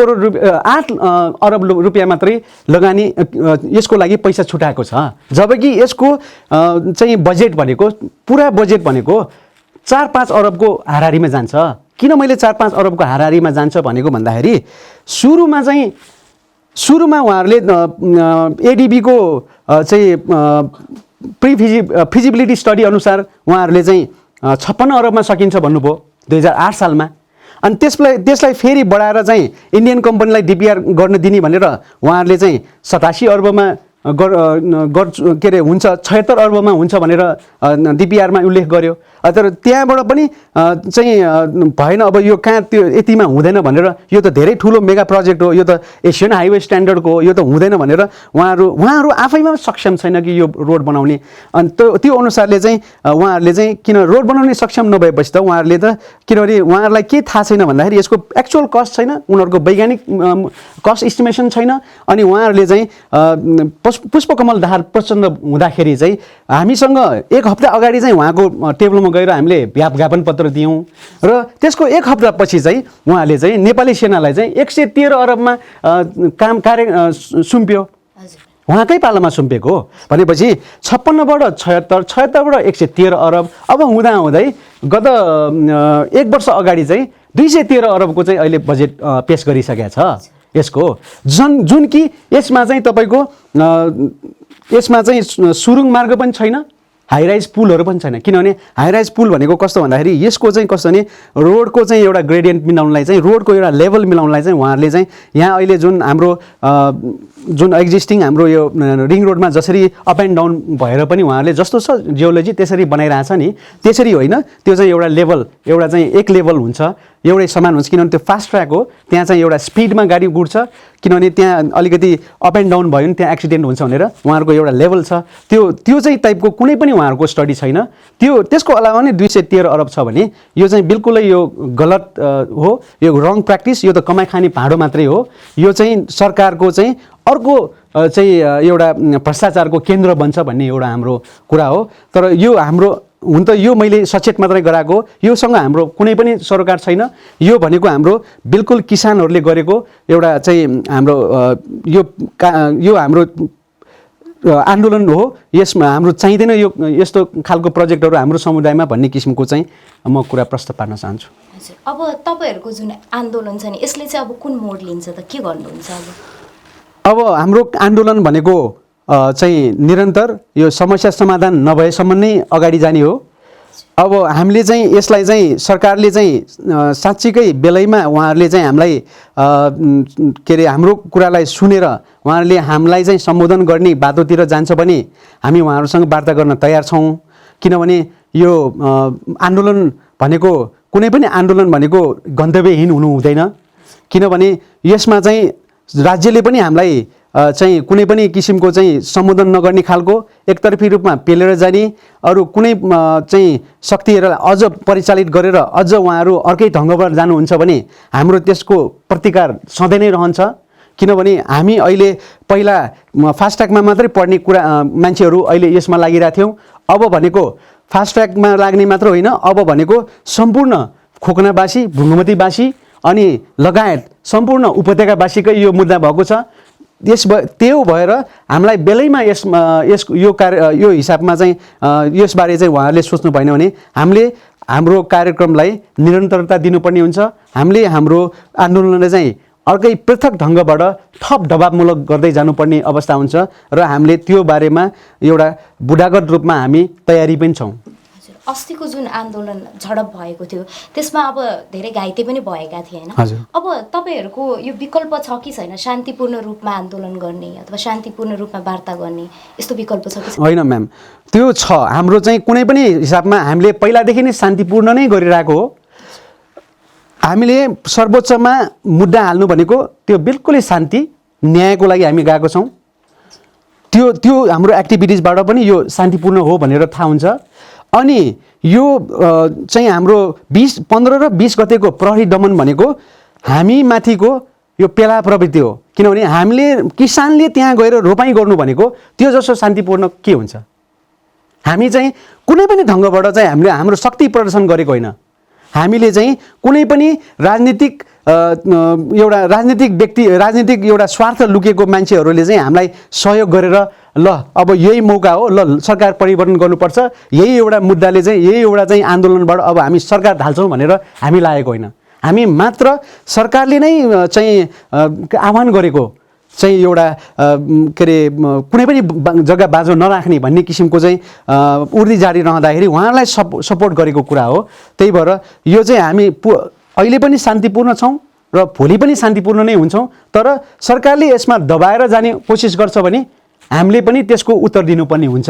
अरब रुपियाँ मात्रै लगानी यसको लागि पैसा छुटाएको छ। जबकि यसको चाहिँ बजेट भनेको पुरा बजेट भनेको 4-5 अरबको हाराहारीमा जान्छ। किन मैले 4-5 अरबको हाराहारीमा जान्छ भनेको भन्दाखेरि सुरुमा उहाँहरूले एडिबीको चाहिँ फिजिबिलिटी स्टडी अनुसार उहाँहरूले चाहिँ 56 अरबमा सकिन्छ भन्नुभयो 2008 सालमा। अनि त्यसलाई फेरि बढाएर चाहिँ इन्डियन कम्पनीलाई डिपिआर गर्न दिने भनेर उहाँहरूले चाहिँ 87 अरबमा के अरे हुन्छ, 76 अरबमा हुन्छ भनेर डिपिआरमा उल्लेख गर्यो। तर त्यहाँबाट पनि चाहिँ भएन। अब यो कहाँ त्यो यतिमा हुँदैन भनेर, यो त धेरै ठुलो मेगा प्रोजेक्ट हो, यो त एसियन हाइवे स्ट्यान्डर्डको हो, यो त हुँदैन भनेर उहाँहरू आफैमा सक्षम छैन कि यो रोड बनाउने। अनि त्यो अनुसारले चाहिँ उहाँहरूले चाहिँ किन रोड बनाउने सक्षम नभएपछि त उहाँहरूले त किनभने उहाँहरूलाई के थाहा छैन भन्दाखेरि यसको एक्चुअल कस्ट छैन, उनीहरूको वैज्ञानिक कस्ट इस्टिमेसन छैन। अनि उहाँहरूले चाहिँ पुष्पकमल दाहाल प्रचण्ड हुँदाखेरि चाहिँ हामीसँग 1 हप्ता अगाडि चाहिँ उहाँको टेबलमा गएर हामीले ज्ञापन पत्र दियौँ र त्यसको 1 हप्तापछि चाहिँ उहाँले चाहिँ नेपाली सेनालाई चाहिँ 113 अरबमा कार्य सुम्प्यो। उहाँकै पालामा सुम्पेको भनेपछि 56बाट 76, 76बाट 113 अरब। अब हुँदाहुँदै गत 1 वर्ष अगाडि चाहिँ 213 अरबको चाहिँ अहिले बजेट पेश गरिसकेको छ यसको। जुन कि यसमा चाहिँ तपाईँको यसमा चाहिँ सुरुङ मार्ग पनि छैन, हाइराइज पुलहरू पनि छैन। किनभने हाइराइज पुल भनेको कस्तो भन्दाखेरि यसको चाहिँ कस्तो भने रोडको चाहिँ एउटा ग्रेडियन्ट मिलाउनलाई चाहिँ, रोडको एउटा लेभल मिलाउनलाई चाहिँ उहाँहरूले चाहिँ यहाँ अहिले जुन हाम्रो जुन एक्जिस्टिङ हाम्रो यो रिङ रोडमा जसरी अप एन्ड डाउन भएर पनि उहाँहरूले जस्तो छ जियोलोजी त्यसरी बनाइरहेछ नि, त्यसरी होइन। त्यो चाहिँ एउटा लेभल, एउटा चाहिँ एक लेभल हुन्छ, एउटै समान हुन्छ। किनभने त्यो फास्ट ट्र्याक हो, त्यहाँ चाहिँ एउटा स्पिडमा गाडी गुड्छ। किनभने त्यहाँ अलिकति अप एन्ड डाउन भयो भने त्यहाँ एक्सिडेन्ट हुन्छ भनेर उहाँहरूको एउटा लेभल छ। त्यो चाहिँ टाइपको कुनै पनि उहाँहरूको स्टडी छैन। त्यसको अलावा नै 213 अरब छ भने यो चाहिँ बिल्कुलै यो गलत हो, यो रङ प्र्याक्टिस, यो त कमाइ खाने भाँडो मात्रै हो। यो चाहिँ सरकारको चाहिँ अर्को चाहिँ एउटा भ्रष्टाचारको केन्द्र बन्छ भन्ने एउटा हाम्रो कुरा हो। तर यो हाम्रो हुन त यो मैले सचेत मात्रै गराएको, योसँग हाम्रो कुनै पनि सरोकार छैन। यो भनेको हाम्रो बिल्कुल किसानहरूले गरेको एउटा चाहिँ हाम्रो यो हाम्रो आन्दोलन हो, यसमा हाम्रो चाहिँदैन यो यस्तो खालको प्रोजेक्टहरू हाम्रो समुदायमा भन्ने किसिमको चाहिँ म कुरा प्रस्ताव पार्न चाहन्छु। हजुर, अब तपाईँहरूको जुन आन्दोलन छ नि यसले चाहिँ अब कुन मोड लिन्छ त, के गर्नुहुन्छ अब? अब हाम्रो आन्दोलन भनेको चाहिँ निरन्तर यो समस्या समाधान नभएसम्म नै अगाडि जाने हो। अब हामीले चाहिँ यसलाई चाहिँ सरकारले चाहिँ साँच्चीकै बेलैमा उहाँहरूले चाहिँ हामीलाई के अरे हाम्रो कुरालाई सुनेर उहाँहरूले हामीलाई चाहिँ सम्बोधन गर्ने बाटोतिर जान्छ भने हामी उहाँहरूसँग वार्ता गर्न तयार छौँ। किनभने यो आन्दोलन भनेको कुनै पनि आन्दोलन भनेको गन्तव्यहीन हुनु हुँदैन। किनभने यसमा चाहिँ राज्यले पनि हामीलाई चाहिँ कुनै पनि किसिमको चाहिँ सम्बोधन नगर्ने खालको एकतर्फी रूपमा पेलेर जाने अरू कुनै चाहिँ शक्तिहरूलाई अझ परिचालित गरेर अझ उहाँहरू अर्कै ढङ्गबाट जानुहुन्छ भने हाम्रो त्यसको प्रतिकार सधैँ नै रहन्छ। किनभने हामी अहिले पहिला फास्ट्यागमा मात्रै पढ्ने कुरा मान्छेहरू अहिले यसमा लागिरहेको थियौँ। अब भनेको फास्ट्यागमा लाग्ने मात्र होइन, अब भनेको सम्पूर्ण खोकनावासी, भुङ्गमतीवासी अनि लगायत सम्पूर्ण उपत्यकावासीकै यो मुद्दा भएको छ। त्यो भएर हामीलाई बेलैमा यो हिसाबमा चाहिँ यसबारे चाहिँ उहाँहरूले सोच्नु भएन भने हामीले हाम्रो कार्यक्रमलाई निरन्तरता दिनुपर्ने हुन्छ। हामीले हाम्रो आन्दोलनलाई चाहिँ अर्कै पृथक ढङ्गबाट थप दबावमूलक गर्दै जानुपर्ने अवस्था हुन्छ र हामीले त्यो बारेमा एउटा बुढागत रूपमा हामी तयारी पनि छौँ। अस्तिको जुन आन्दोलन झडप भएको थियो त्यसमा अब धेरै घाइते पनि भएका थिए होइन? अब तपाईँहरूको यो विकल्प छ कि छैन, शान्तिपूर्ण रूपमा आन्दोलन गर्ने अथवा शान्तिपूर्ण रूपमा वार्ता गर्ने यस्तो विकल्प छ कि छैन? होइन म्याम, त्यो छ। हाम्रो चाहिँ कुनै पनि हिसाबमा हामीले पहिलादेखि नै शान्तिपूर्ण नै गरिरहेको हो। हामीले सर्वोच्चमा मुद्दा हाल्नु भनेको त्यो बिल्कुलै शान्ति न्यायको लागि हामी गएको छौँ। त्यो हाम्रो एक्टिभिटिजबाट पनि यो शान्तिपूर्ण हो भनेर थाहा हुन्छ। अनि यो चाहिँ हाम्रो 15 र 20 गतेको प्रहरी दमन भनेको हामी माथिको यो पेला प्रवृत्ति हो। किनभने हामीले किसानले त्यहाँ गएर रोपाइँ गर्नु भनेको त्यो जस्तो शान्तिपूर्ण के हुन्छ? हामी चाहिँ कुनै पनि ढङ्गबाट चाहिँ हामीले हाम्रो शक्ति प्रदर्शन गरेको होइन। हामीले चाहिँ कुनै पनि राजनीतिक एउटा स्वार्थ लुकेको मान्छेहरूले चाहिँ हामीलाई सहयोग गरेर ल अब यही मौका हो, ल सरकार परिवर्तन गर्नुपर्छ, यही एउटा मुद्दाले चाहिँ यही एउटा चाहिँ आन्दोलनबाट अब हामी सरकार ढाल्छौँ भनेर हामी लागेको होइन। हामी मात्र सरकारले नै चाहिँ आह्वान गरेको चाहिँ एउटा के अरे कुनै पनि जग्गा बाँझो नराख्ने भन्ने किसिमको चाहिँ उर्दी जारी रहँदाखेरि उहाँलाई सपोर्ट गरेको कुरा हो। त्यही भएर यो चाहिँ हामी अहिले पनि शान्तिपूर्ण छौँ र भोलि पनि शान्तिपूर्ण नै हुन्छौँ। तर सरकारले यसमा दबाएर जाने कोसिस गर्छ भने हामीले पनि त्यसको उत्तर दिनुपर्ने हुन्छ।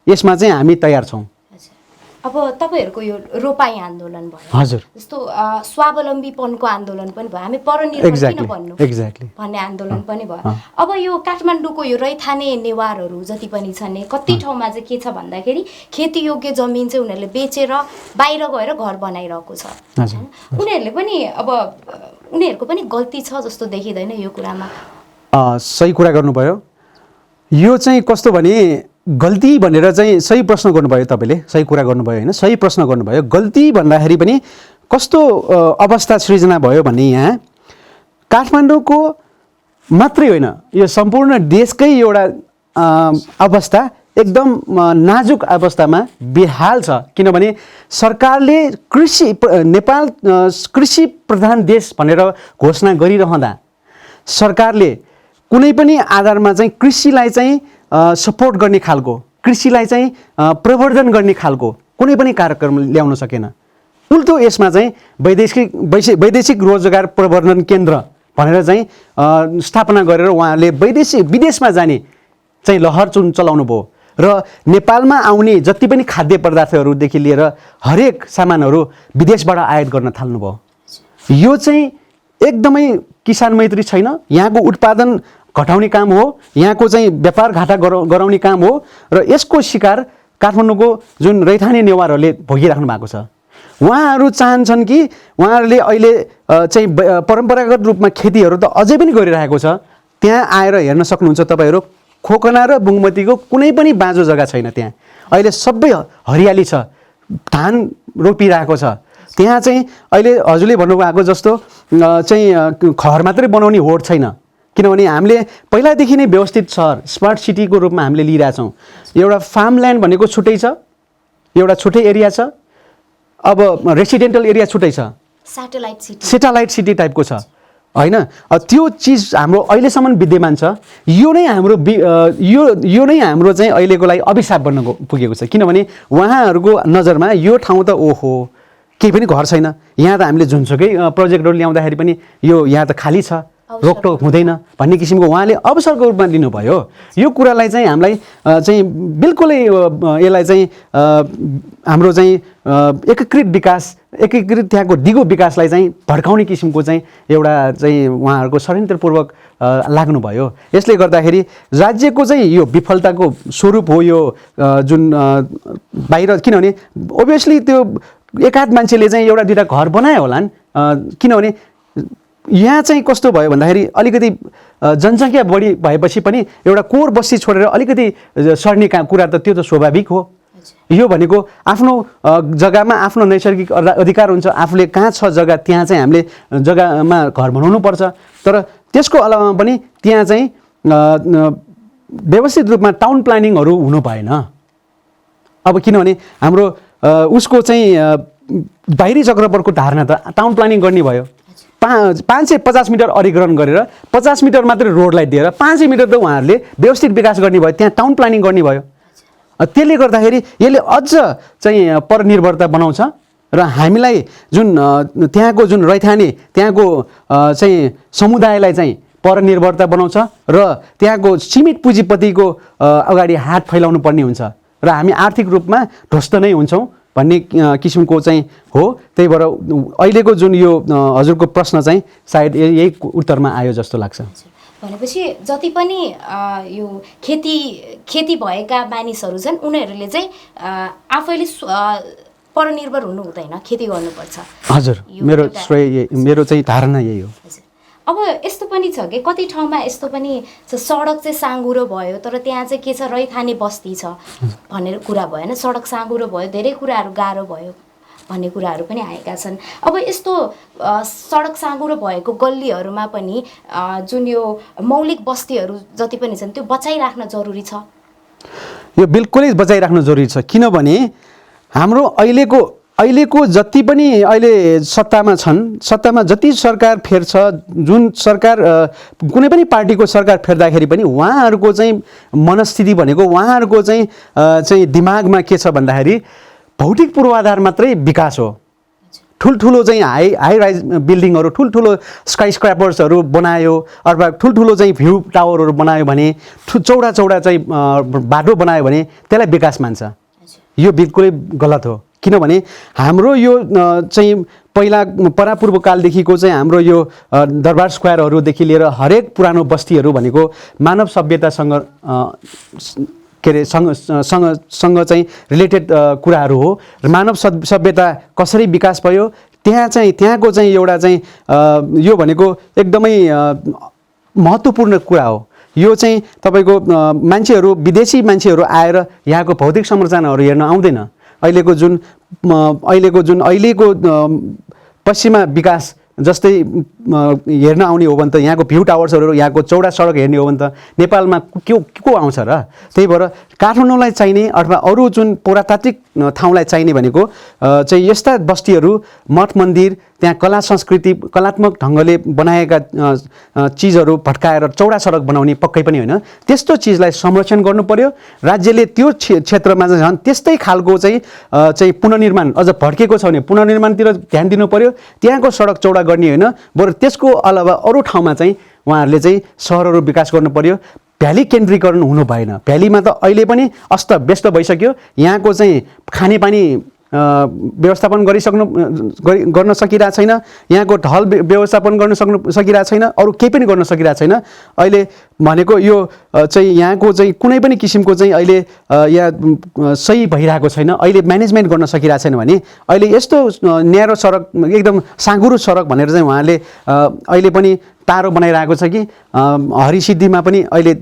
यसमा चाहिँ हामी तयार छौँ। अब तपाईँहरूको यो रोपाइँ आन्दोलन भयो, हजुर, जस्तो स्वावलम्बीपनको आन्दोलन पनि भयो, हामी परनिर्भर किन भन्नु भन्ने आन्दोलन पनि भयो। अब यो काठमाडौँको यो रैथाने नेवारहरू जति पनि छन् कति ठाउँमा चाहिँ के छ भन्दाखेरि खेतीयोग्य जमिन चाहिँ उनीहरूले बेचेर बाहिर गएर घर बनाइरहेको छ। उनीहरूले पनि अब उनीहरूको पनि गल्ती छ जस्तो देखिँदैन यो कुरामा? सही कुरा गर्नुभयो। यो चाहिँ कस्तो भने गल्ती भनेर चाहिँ सही प्रश्न गर्नुभयो तपाईँले, सही कुरा गर्नुभयो होइन, सही प्रश्न गर्नुभयो। गल्ती भन्दाखेरि पनि कस्तो अवस्था सृजना भयो भने यहाँ काठमाडौँको मात्रै होइन यो सम्पूर्ण देशकै एउटा अवस्था एकदम नाजुक अवस्थामा बेहाल छ। किनभने सरकारले नेपाल कृषि प्रधान देश भनेर घोषणा गरिरहँदा सरकारले कुनै पनि आधारमा चाहिँ कृषिलाई चाहिँ सपोर्ट गर्ने खालको, कृषिलाई चाहिँ प्रवर्धन गर्ने खालको कुनै पनि कार्यक्रम ल्याउन सकेन। उल्टो यसमा चाहिँ वैदेशिक रोजगार प्रवर्धन केन्द्र भनेर चाहिँ स्थापना गरेर उहाँहरूले विदेशमा जाने चाहिँ लहर चलाउनु भयो र नेपालमा आउने जति पनि खाद्य पदार्थहरूदेखि लिएर हरेक सामानहरू विदेशबाट आयात गर्न थाल्नुभयो। यो चाहिँ एकदमै किसान मैत्री छैन। यहाँको उत्पादन घटाउने काम हो, यहाँको चाहिँ व्यापार घाटा गराउने काम हो र यसको शिकार काठमाडौँको जुन रैथाने नेवारहरूले भोगिराख्नु भएको छ। उहाँहरू चाहन्छन् कि उहाँहरूले अहिले चाहिँ परम्परागत रूपमा खेतीहरू त अझै पनि गरिरहेको छ। त्यहाँ आएर हेर्न सक्नुहुन्छ तपाईँहरू, खोकना र बुङ्मतीको कुनै पनि बाँझो जग्गा छैन। त्यहाँ अहिले सबै हरियाली छ, धान रोपिरहेको छ। त्यहाँ चाहिँ अहिले हजुरले भन्नुभएको जस्तो चाहिँ खहर मात्रै बनाउने होड छैन। किनभने हामीले पहिलादेखि नै व्यवस्थित सहर स्मार्ट सिटीको रूपमा हामीले लिइरहेछौँ। एउटा फार्मल्यान्ड भनेको छुट्टै छ, एउटा छुट्टै एरिया छ, अब रेसिडेन्टल एरिया छुट्टै छ, सेटेलाइट सिटी टाइपको छ होइन। त्यो चिज हाम्रो अहिलेसम्म विद्यमान छ। यो नै हाम्रो यो नै हाम्रो चाहिँ अहिलेको लागि अभिशाप बन्न पुगेको छ। किनभने उहाँहरूको नजरमा यो ठाउँ त ओहो केही पनि घर छैन, यहाँ त हामीले जुनसुकै प्रोजेक्टहरू ल्याउँदाखेरि पनि यो यहाँ त खाली छ, रोकटोक हुँदैन भन्ने किसिमको उहाँले अवसरको रूपमा लिनुभयो। यो कुरालाई चाहिँ हामीलाई चाहिँ बिल्कुलै यसलाई चाहिँ हाम्रो चाहिँ एकीकृत विकास, एकीकृत त्यहाँको दिगो विकासलाई चाहिँ भड्काउने किसिमको चाहिँ एउटा चाहिँ उहाँहरूको षड्यन्त्रपूर्वक लाग्नुभयो। यसले गर्दाखेरि राज्यको चाहिँ यो विफलताको स्वरूप हो यो जुन बाहिर। किनभने ओभियसली त्यो एकाध मान्छेले चाहिँ एउटा दुईवटा घर बनायो होलान्, किनभने यहाँ चाहिँ कस्तो भयो भन्दाखेरि अलिकति जनसङ्ख्या बढी भएपछि पनि एउटा कोर बस्ती छोडेर अलिकति सर्ने कुरा त त्यो त स्वाभाविक हो। यो भनेको आफ्नो जग्गामा आफ्नो नैसर्गिक अधिकार हुन्छ, आफूले कहाँ छ जग्गा त्यहाँ चाहिँ हामीले जग्गामा घर बनाउनु पर्छ। तर त्यसको अलावा पनि त्यहाँ चाहिँ व्यवस्थित रूपमा टाउन प्लानिङहरू हुनु भएन। अब किनभने हाम्रो उसको चाहिँ बाहिरी चक्रपथको धारणा त टाउन प्लानिङ गर्ने भयो। 550 मिटर अरिग्रहण गरेर 50 मिटर मात्रै रोडलाई दिएर 500 मिटर त उहाँहरूले व्यवस्थित विकास गर्ने भयो, त्यहाँ टाउन प्लानिङ गर्ने भयो। त्यसले गर्दाखेरि यसले अझ चाहिँ परनिर्भरता बनाउँछ र हामीलाई जुन त्यहाँको जुन रैथाने त्यहाँको चाहिँ समुदायलाई चाहिँ परनिर्भरता बनाउँछ र त्यहाँको सीमित पुँजीपतिको अगाडि हात फैलाउनु पर्ने हुन्छ र हामी आर्थिक रूपमा ध्वस्त नै हुन्छौँ भन्ने किसिमको चाहिँ हो। त्यही भएर अहिलेको जुन यो हजुरको प्रश्न चाहिँ सायद यही उत्तरमा आयो जस्तो लाग्छ। भनेपछि जति पनि यो खेती भएका मानिसहरू छन् उनीहरूले चाहिँ आफैले परनिर्भर हुनु हुँदैन, खेती गर्नुपर्छ। हजुर, मेरो चाहिँ धारणा यही हो। अब यस्तो पनि छ कि कति ठाउँमा यस्तो पनि सडक चाहिँ साँघुरो भयो तर त्यहाँ चाहिँ के छ रैथाने बस्ती छ भनेर कुरा भयो होइन। सडक साँघुरो भयो, धेरै कुराहरू गाह्रो भयो भन्ने कुराहरू पनि आएका छन्। अब यस्तो सडक साँघुरो भएको गल्लीहरूमा पनि जुन यो मौलिक बस्तीहरू जति पनि छन् त्यो बचाइराख्न जरुरी छ। यो बिल्कुलै बचाइराख्न जरुरी छ। किनभने हाम्रो अहिलेको जति पनि अहिले सत्तामा छन्, सत्तामा जति सरकार फेर्छ, जुन सरकार कुनै पनि पार्टीको सरकार फेर्दाखेरि पनि उहाँहरूको चाहिँ मनस्थिति भनेको उहाँहरूको चाहिँ दिमागमा के छ भन्दाखेरि भौतिक पूर्वाधार मात्रै विकास हो। ठुल्ठुलो चाहिँ हाई राइज बिल्डिङहरू, ठुल्ठुलो स्काई स्क्रैपर्सहरू बनायो अथवा ठुल्ठुलो चाहिँ भ्यू टावरहरू बनायो भने, चौडा चाहिँ बाटो बनायो भने त्यसलाई विकास मान्छ। यो बिल्कुलै गलत हो। किनभने हाम्रो यो चाहिँ पहिला परापूर्व कालदेखिको चाहिँ हाम्रो यो दरबार स्क्वायरहरूदेखि लिएर हरेक पुरानो बस्तीहरू भनेको मानव सभ्यतासँग के अरे सँग चाहिँ रिलेटेड कुराहरू हो। मानव सभ्यता कसरी विकास भयो त्यहाँको चाहिँ एउटा चाहिँ यो भनेको एकदमै महत्त्वपूर्ण कुरा हो। यो चाहिँ तपाईँको मान्छेहरू विदेशी मान्छेहरू आएर यहाँको भौतिक संरचनाहरू हेर्न आउँदैन। अहिलेको जुन पश्चिमा विकास जस्तै हेर्न आउने हो भने त यहाँको भ्यू टावर्सहरू, यहाँको चौडा सडक हेर्ने हो भने त नेपालमा को आउँछ र? त्यही भएर काठमाडौँलाई चाहिने अथवा अरू जुन पुरातात्विक ठाउँलाई चाहिने भनेको चाहिँ यस्ता बस्तीहरू, मठ मन्दिर, त्यहाँ कला संस्कृति, कलात्मक ढङ्गले बनाएका चिजहरू भट्काएर चौडा सडक बनाउने पक्कै पनि होइन। त्यस्तो चिजलाई संरक्षण गर्नु पर्यो। राज्यले त्यो क्षेत्रमा चाहिँ झन् त्यस्तै खालको चाहिँ पुनर्निर्माण अझ भड्केको छ भने पुनर्निर्माणतिर ध्यान दिनु पर्यो। त्यहाँको सडक चौडा गर्ने होइन, बरु त्यसको अलावा अरू ठाउँमा चाहिँ उहाँहरूले चाहिँ सहरहरू विकास गर्नु पर्यो। भ्याली केन्द्रीकरण हुनु भएन। भ्यालीमा त अहिले पनि अस्तव्यस्त भइसक्यो। यहाँको चाहिँ खानेपानी व्यवस्थापन गर्न सकिरहेको छैन, यहाँको ढल व्यवस्थापन गर्न सकिरहेको छैन, अरू केही पनि गर्न सकिरहेको छैन। अहिले भनेको यो चाहिँ यहाँको चाहिँ कुनै पनि किसिमको चाहिँ अहिले यहाँ सही भइरहेको छैन, अहिले म्यानेजमेन्ट गर्न सकिरहेको छैन भने अहिले यस्तो न्यारो सडक, एकदम साँघुरो सडक भनेर चाहिँ उहाँले अहिले पनि टाढो बनाइरहेको छ कि हरिसिद्धिमा पनि अहिले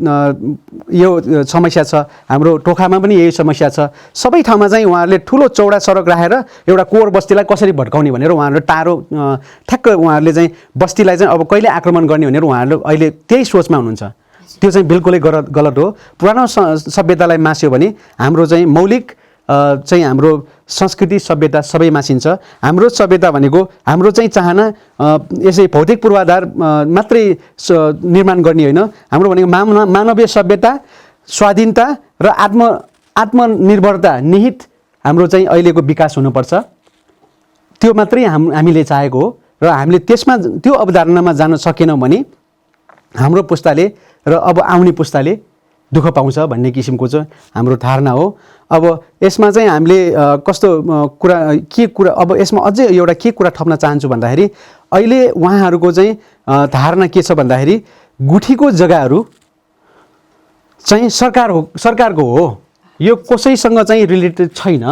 यो समस्या छ, हाम्रो टोखामा पनि यही समस्या छ। सबै ठाउँमा चाहिँ उहाँहरूले ठुलो चौडा सडक राखेर एउटा कोर बस्तीलाई कसरी भड्काउने भनेर उहाँहरूले टाढो ठ्याक्क उहाँहरूले चाहिँ बस्तीलाई चाहिँ अब कहिले आक्रमण गर्ने भनेर उहाँहरूले अहिले त्यही सोचमा हुनुहुन्छ। त्यो चाहिँ बिल्कुलै गलत हो। पुरानो सभ्यतालाई मास्यो भने हाम्रो चाहिँ मौलिक चाहिँ हाम्रो संस्कृति सभ्यता सबै मासिन्छ। हाम्रो सभ्यता भनेको हाम्रो चाहिँ चाहना यसै भौतिक पूर्वाधार मात्रै निर्माण गर्ने होइन। हाम्रो भनेको मानवीय सभ्यता, स्वाधीनता र आत्मनिर्भरता निहित हाम्रो चाहिँ अहिलेको विकास हुनुपर्छ। त्यो मात्रै हामीले चाहेको हो र हामीले त्यसमा त्यो अवधारणामा जान सकेनौँ भने हाम्रो पुस्ताले र अब आउने पुस्ताले दुःख पाउँछ भन्ने किसिमको चाहिँ हाम्रो धारणा हो। अब यसमा चाहिँ हामीले कस्तो कुरा अब यसमा अझै एउटा के कुरा थप्न चाहन्छु भन्दाखेरि अहिले उहाँहरूको चाहिँ धारणा के छ भन्दाखेरि गुठीको जग्गाहरू चाहिँ सरकारको हो, यो कसैसँग चाहिँ रिलेटेड छैन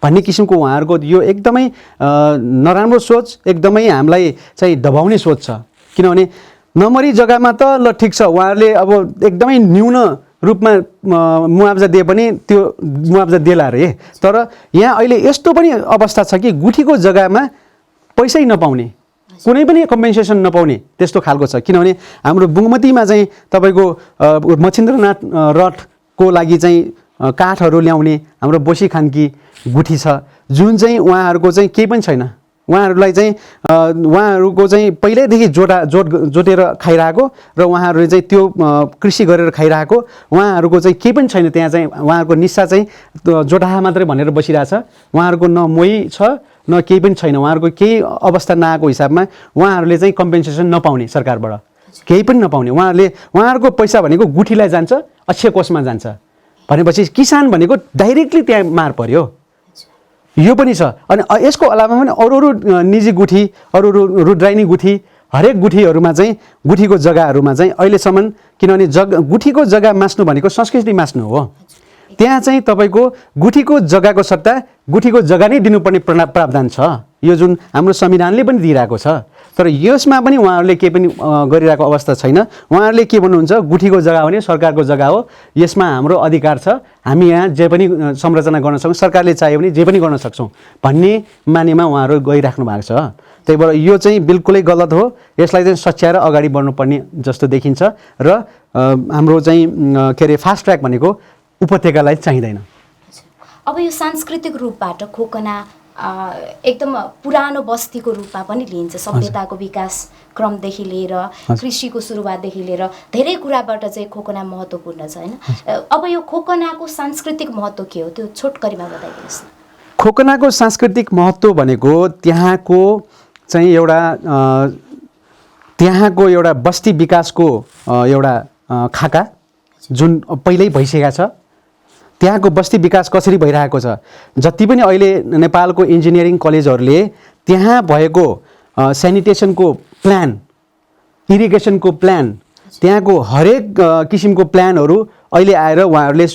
भन्ने किसिमको उहाँहरूको यो एकदमै नराम्रो सोच, एकदमै हामीलाई चाहिँ दबाउने सोच छ। किनभने नमरी जग्गामा त ल ठिक छ, उहाँहरूले अब एकदमै न्यून रूपमा मुआवजा दिए पनि त्यो मुआवजा देला रे, तर यहाँ अहिले यस्तो पनि अवस्था छ कि गुठीको जग्गामा पैसै नपाउने, कुनै पनि कम्पेन्सेसन नपाउने त्यस्तो खालको छ। किनभने हाम्रो बुङमतीमा चाहिँ तपाईँको मच्छिन्द्रनाथ रथको लागि चाहिँ काठहरू ल्याउने हाम्रो बोसी खानकी गुठी छ, जुन चाहिँ उहाँहरूको चाहिँ केही पनि छैन। उहाँहरूलाई चाहिँ उहाँहरूको चाहिँ पहिल्यैदेखि जोतेर खाइरहेको र उहाँहरूले चाहिँ त्यो कृषि गरेर खाइरहेको, उहाँहरूको चाहिँ केही पनि छैन। त्यहाँ चाहिँ उहाँहरूको निस्सा चाहिँ जोटाहा मात्रै भनेर बसिरहेछ। उहाँहरूको न मोही छ न केही पनि छैन। उहाँहरूको केही अवस्था नआएको हिसाबमा उहाँहरूले चाहिँ कम्पेन्सेसन नपाउने, सरकारबाट केही पनि नपाउने। उहाँहरूको पैसा भनेको गुठीलाई जान्छ, अक्षय कोषमा जान्छ भनेपछि किसान भनेको डाइरेक्टली त्यहाँ मार पर्यो। यो पनि छ। अनि यसको अलावा पनि अरू निजी गुठी, अरू रुद्राइनी गुठी, हरेक गुठीहरूमा चाहिँ गुठीको जग्गाहरूमा चाहिँ अहिलेसम्म, किनभने गुठीको जग्गा मास्नु भनेको संस्कृति मास्नु हो। त्यहाँ चाहिँ तपाईँको गुठीको जग्गाको सट्टा गुठीको जग्गा नै दिनुपर्ने प्रावधान छ, यो जुन हाम्रो संविधानले पनि दिइरहेको छ। तर यसमा पनि उहाँहरूले केही पनि गरिरहेको अवस्था छैन। उहाँहरूले के भन्नुहुन्छ, गुठीको जग्गा भने सरकारको जग्गा हो, यसमा हाम्रो अधिकार छ, हामी यहाँ जे पनि संरचना गर्न सक्छौँ, सरकारले चाह्यो भने जे पनि गर्न सक्छौँ भन्ने मानेमा उहाँहरू गइराख्नु भएको छ। त्यही भएर यो चाहिँ बिल्कुलै गलत हो। यसलाई चाहिँ सच्याएर अगाडि बढ्नुपर्ने जस्तो देखिन्छ र हाम्रो चाहिँ के अरे फास्ट ट्र्याक भनेको उपत्यकालाई चाहिँदैन। अब यो सांस्कृतिक रूपबाट खोकना एकदम पुरानो बस्तीको रूपमा पनि लिइन्छ। सभ्यताको विकास क्रमदेखि लिएर कृषिको सुरुवातदेखि लिएर धेरै कुराबाट चाहिँ खोकना महत्त्वपूर्ण छ होइन। अब यो खोकनाको सांस्कृतिक महत्त्व के हो त्यो छोटकरीमा बताइदिनुहोस् न। खोकनाको सांस्कृतिक महत्त्व भनेको त्यहाँको चाहिँ एउटा बस्ती विकासको एउटा खाका जुन पहिल्यै भइसकेका छ। त्यहाँको बस्ती विकास कसरी भइरहेको छ, जति पनि अहिले नेपालको इन्जिनियरिङ कलेजहरूले त्यहाँ भएको सेनिटेसनको प्लान, इरिगेसनको प्लान, त्यहाँको हरेक किसिमको प्लानहरू अहिले आएर उहाँहरूले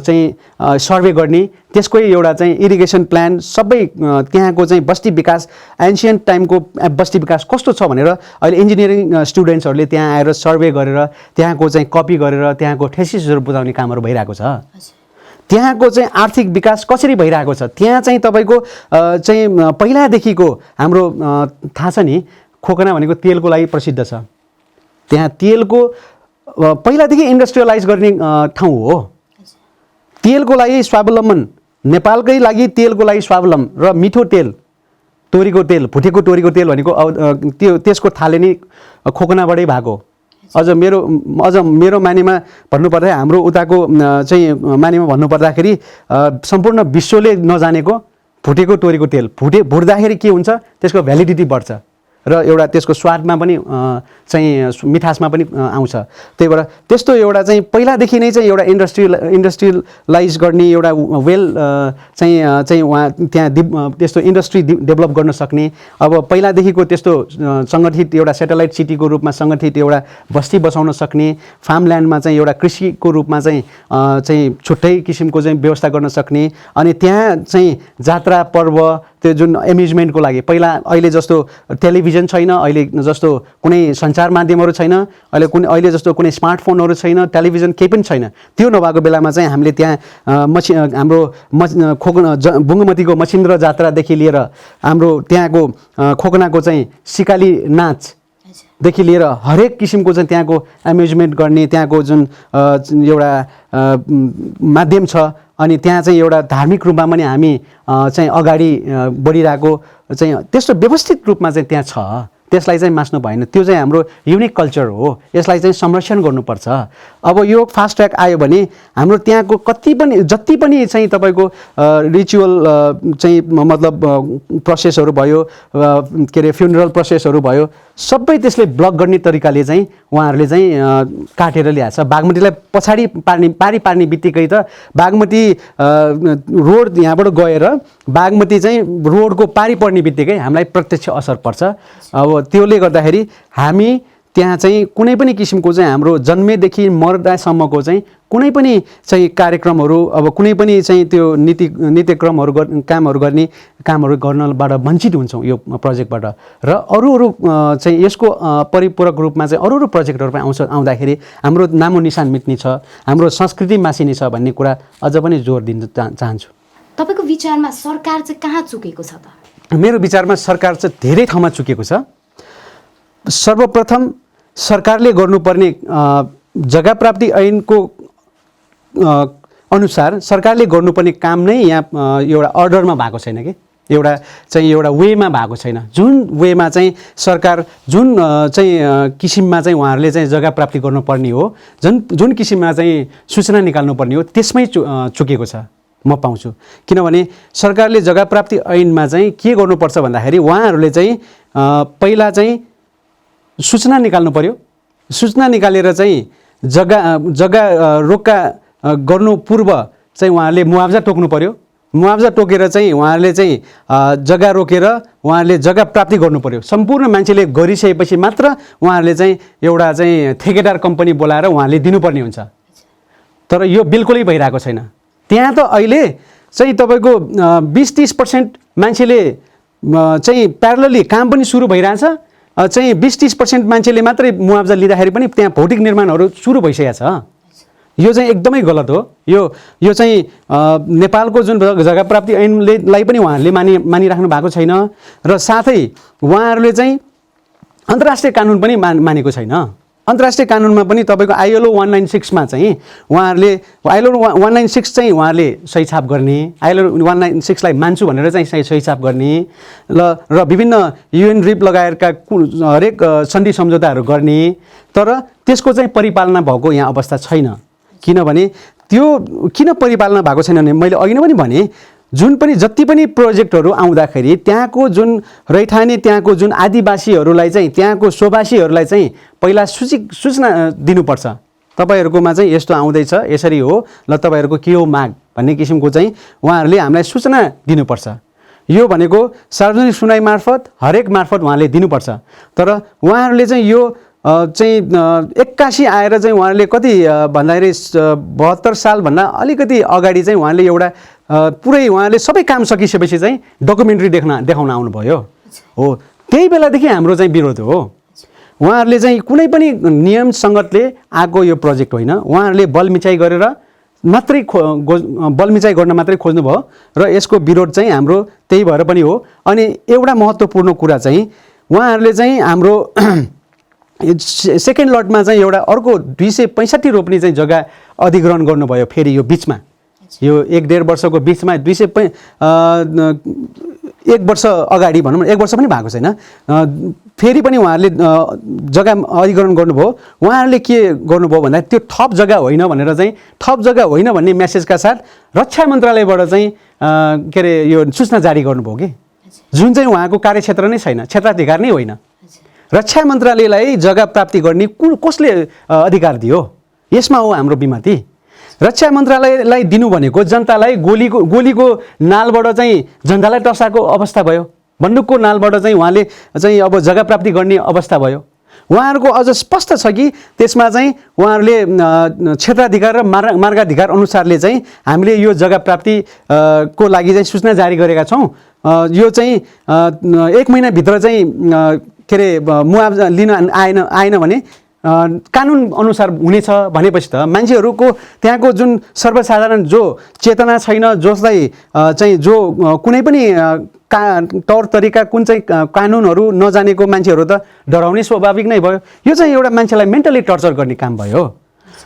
चाहिँ सर्वे गर्ने, त्यसकै एउटा चाहिँ इरिगेसन प्लान सबै त्यहाँको चाहिँ बस्ती विकास, एन्सियन्ट टाइमको बस्ती विकास कस्तो छ भनेर अहिले इन्जिनियरिङ स्टुडेन्ट्सहरूले त्यहाँ आएर सर्वे गरेर त्यहाँको चाहिँ कपी गरेर त्यहाँको थेसिसहरू बुझाउने कामहरू भइरहेको छ। त्यहाँको चाहिँ आर्थिक विकास कसरी भइरहेको छ, त्यहाँ चाहिँ तपाईँको चाहिँ पहिलादेखिको हाम्रो थाहा छ नि, खोकना भनेको तेलको लागि प्रसिद्ध छ। त्यहाँ तेलको पहिलादेखि इन्डस्ट्रियलाइज गर्ने ठाउँ हो। तेलको लागि स्वावलम्बन, नेपालकै लागि तेलको लागि स्वावलम्बन र मिठो तेल, तोरीको तेल, भुटेको तोरीको तेल भनेको त्यसको थाले नै खोकनाबाटै भएको। अझ मेरो मानेमा भन्नुपर्दा हाम्रो उताको चाहिँ मानेमा भन्नुपर्दाखेरि सम्पूर्ण विश्वले नजानेको भुटेको तोरीको तेल भुट्दाखेरि के हुन्छ, त्यसको भ्यालिडिटी बढ्छ र एउटा त्यसको स्वादमा पनि चाहिँ मिठासमा पनि आउँछ। त्यही भएर त्यस्तो एउटा चाहिँ पहिलादेखि नै चाहिँ एउटा इन्डस्ट्रियलाइज गर्ने एउटा वेल चाहिँ उहाँ त्यहाँ त्यस्तो इन्डस्ट्री डेभलप गर्न सक्ने, अब पहिलादेखिको त्यस्तो सङ्गठित एउटा सेटेलाइट सिटीको रूपमा सङ्गठित एउटा बस्ती बसाउन सक्ने, फार्मल्यान्डमा चाहिँ एउटा कृषिको रूपमा चाहिँ छुट्टै किसिमको चाहिँ व्यवस्था गर्न सक्ने, अनि त्यहाँ चाहिँ जात्रा पर्व त्यो जुन एम्युजमेन्टको लागि पहिला अहिले जस्तो टेलिभिजन छैन, अहिले जस्तो कुनै सञ्चार माध्यमहरू छैन, अहिले जस्तो कुनै स्मार्टफोनहरू छैन, टेलिभिजन केही पनि छैन। त्यो नभएको बेलामा चाहिँ हामीले त्यहाँ हाम्रो बुङ्गमतीको मछिन्द्र जात्रादेखि लिएर हाम्रो त्यहाँको खोकनाको चाहिँ सिकाली नाचदेखि लिएर हरेक किसिमको चाहिँ त्यहाँको एम्युजमेन्ट गर्ने त्यहाँको जुन एउटा माध्यम छ, अनि त्यहाँ चाहिँ एउटा धार्मिक रूपमा पनि हामी चाहिँ अगाडि बढिरहेको चाहिँ त्यस्तो व्यवस्थित रूपमा चाहिँ त्यहाँ छ। त्यसलाई चाहिँ मास्नु भएन। त्यो चाहिँ हाम्रो युनिक कल्चर हो, यसलाई चाहिँ संरक्षण गर्नुपर्छ। अब यो फास्ट ट्र्याक आयो भने हाम्रो त्यहाँको जति पनि चाहिँ तपाईँको रिचुअल चाहिँ मतलब प्रोसेसहरू भयो, के अरे फ्युनरल प्रोसेसहरू भयो, सबै त्यसले ब्लक गर्ने तरिकाले चाहिँ उहाँहरूले चाहिँ काटेर ल्याएछ। बागमतीलाई पछाडि पार्ने बित्तिकै त बागमती रोड यहाँबाट गएर बागमती चाहिँ रोडको पारि पर्ने बित्तिकै हामीलाई प्रत्यक्ष असर पर्छ। अब त्यसले गर्दाखेरि हामी त्यहाँ चाहिँ कुनै पनि किसिमको चाहिँ हाम्रो जन्मेदेखि मर्दासम्मको चाहिँ कुनै पनि चाहिँ कार्यक्रमहरू, अब कुनै पनि चाहिँ त्यो नित्यक्रमहरू कामहरू गर्नबाट वञ्चित हुन्छौँ यो प्रोजेक्टबाट। र अरू चाहिँ यसको परिपूरक रूपमा चाहिँ अरू प्रोजेक्टहरू पनि आउँदाखेरि हाम्रो नामो निशान मिट्ने छ, हाम्रो संस्कृति मासिने छ भन्ने कुरा अझ पनि जोड दिन चाहन्छु। तपाईँको विचारमा सरकार चाहिँ कहाँ चुकेको छ त? मेरो विचारमा सरकार चाहिँ धेरै ठाउँमा चुकेको छ। सर्वप्रथम सरकारले गर्नुपर्ने जग्गा प्राप्ति ऐनको अनुसार सरकारले गर्नुपर्ने काम नै यहाँ एउटा अर्डरमा भएको छैन कि एउटा वेमा भएको छैन। जुन वेमा चाहिँ सरकार जुन चाहिँ किसिममा चाहिँ उहाँहरूले चाहिँ जग्गा प्राप्ति गर्नुपर्ने हो, जुन किसिममा चाहिँ सूचना निकाल्नुपर्ने हो, त्यसमै चुकेको छ म पाउँछु। किनभने सरकारले जग्गा प्राप्ति ऐनमा चाहिँ के गर्नुपर्छ भन्दाखेरि उहाँहरूले चाहिँ पहिला चाहिँ सूचना निकाल्नु पर्यो। सूचना निकालेर चाहिँ जग्गा रोक्का गर्नु पूर्व चाहिँ उहाँहरूले मुआवजा टोक्नु पर्यो। मुआवजा टोकेर चाहिँ उहाँहरूले चाहिँ जग्गा रोकेर उहाँहरूले जग्गा प्राप्ति गर्नु पर्यो। सम्पूर्ण मान्छेले गरिसकेपछि मात्र उहाँहरूले चाहिँ एउटा चाहिँ ठेकेदार कम्पनी बोलाएर उहाँहरूले दिनुपर्ने हुन्छ। तर यो बिल्कुलै भइरहेको छैन। त्यहाँ त अहिले चाहिँ तपाईँको 20-30% मान्छेले चाहिँ प्यारलली काम पनि सुरु भइरहेछ। चाहिँ 20-30% मान्छेले मात्रै मुआवजा लिँदाखेरि पनि त्यहाँ भौतिक निर्माणहरू सुरु भइसकेको छ। यो चाहिँ एकदमै गलत हो। यो चाहिँ नेपालको जुन जग्गा प्राप्ति ऐनलाई पनि उहाँहरूले मानिराख्नु भएको छैन र साथै उहाँहरूले चाहिँ अन्तर्राष्ट्रिय कानुन पनि मानेको छैन। अन्तर्राष्ट्रिय कानुनमा पनि तपाईँको ILO 196 मा चाहिँ उहाँहरूले ILO 196 चाहिँ उहाँहरूले सही छाप गर्ने, ILO 196 लाई मान्छु भनेर चाहिँ सही छाप गर्ने र विभिन्न UN रिप लगायतका हरेक सन्धि सम्झौताहरू गर्ने, तर त्यसको चाहिँ परिपालना भएको यहाँ अवस्था छैन। किनभने त्यो किन परिपालना भएको छैन भने मैले अघि नै पनि भने जति पनि प्रोजेक्टहरू आउँदाखेरि त्यहाँको जुन रैथाने त्यहाँको जुन आदिवासीहरूलाई चाहिँ त्यहाँको स्वभाषीहरूलाई चाहिँ पहिला सूचना दिनुपर्छ। तपाईँहरूकोमा चाहिँ यस्तो आउँदैछ, यसरी हो, ल तपाईँहरूको के हो माग भन्ने किसिमको चाहिँ उहाँहरूले हामीलाई सूचना दिनुपर्छ। यो भनेको सार्वजनिक सुनाइ मार्फत हरेक मार्फत उहाँले दिनुपर्छ। तर उहाँहरूले चाहिँ यो चाहिँ 81 आएर चाहिँ उहाँहरूले कति भन्दाखेरि 72 सालभन्दा अलिकति अगाडि चाहिँ उहाँले एउटा पुरै उहाँले सबै काम सकिसकेपछि चाहिँ डकुमेन्ट्री देखाउन आउनुभयो हो। त्यही बेलादेखि हाम्रो चाहिँ विरोध हो। उहाँहरूले चाहिँ कुनै पनि नियम सङ्गतले आएको यो प्रोजेक्ट होइन। उहाँहरूले बलमिचाइ गरेर मात्रै बलमिचाइ गर्न मात्रै खोज्नुभयो र यसको विरोध चाहिँ हाम्रो त्यही भएर पनि हो। अनि एउटा महत्त्वपूर्ण कुरा चाहिँ उहाँहरूले चाहिँ हाम्रो सेकेन्ड लटमा चाहिँ एउटा अर्को 265 रोप्ने चाहिँ जग्गा अधिग्रहण गर्नुभयो। फेरि यो बिचमा यो 1-1.5 वर्षको बिचमा 1 वर्ष अगाडि भनौँ न, 1 वर्ष पनि भएको छैन, फेरि पनि उहाँहरूले जग्गा अधिग्रहण गर्नुभयो। उहाँहरूले के गर्नुभयो भन्दा त्यो थप जग्गा होइन भनेर चाहिँ थप जग्गा होइन भन्ने मेसेजका साथ रक्षा मन्त्रालयबाट चाहिँ के अरे यो सूचना जारी गर्नुभयो कि जुन चाहिँ उहाँको कार्यक्षेत्र नै छैन, क्षेत्राधिकार नै होइन। रक्षा मन्त्रालयलाई जग्गा प्राप्ति गर्ने कसले अधिकार दियो? यसमा हो हाम्रो विमति। रक्षा मन्त्रालयलाई दिनु भनेको जनतालाई गोलीको नालबाट चाहिँ जनतालाई टसाएको अवस्था भयो, बन्दुकको नालबाट चाहिँ उहाँले चाहिँ अब जग्गा प्राप्ति गर्ने अवस्था भयो। उहाँहरूको अझ स्पष्ट छ कि त्यसमा चाहिँ उहाँहरूले क्षेत्राधिकार र मार्गाधिकार अनुसारले चाहिँ हामीले यो जग्गा प्राप्ति को लागि चाहिँ सूचना जारी गरेका छौँ यो चाहिँ 1 महिनाभित्र चाहिँ के अरे मुआवजा लिन आएन भने कानुन अनुसार हुनेछ भनेपछि त मान्छेहरूको त्यहाँको जुन सर्वसाधारण जो चेतना छैन, जसलाई चाहिँ जो कुनै पनि तौर तरिका कुन चाहिँ कानुनहरू नजानेको मान्छेहरू त डराउने स्वाभाविक नै भयो। यो चाहिँ एउटा मान्छेलाई मेन्टली टर्चर गर्ने काम भयो।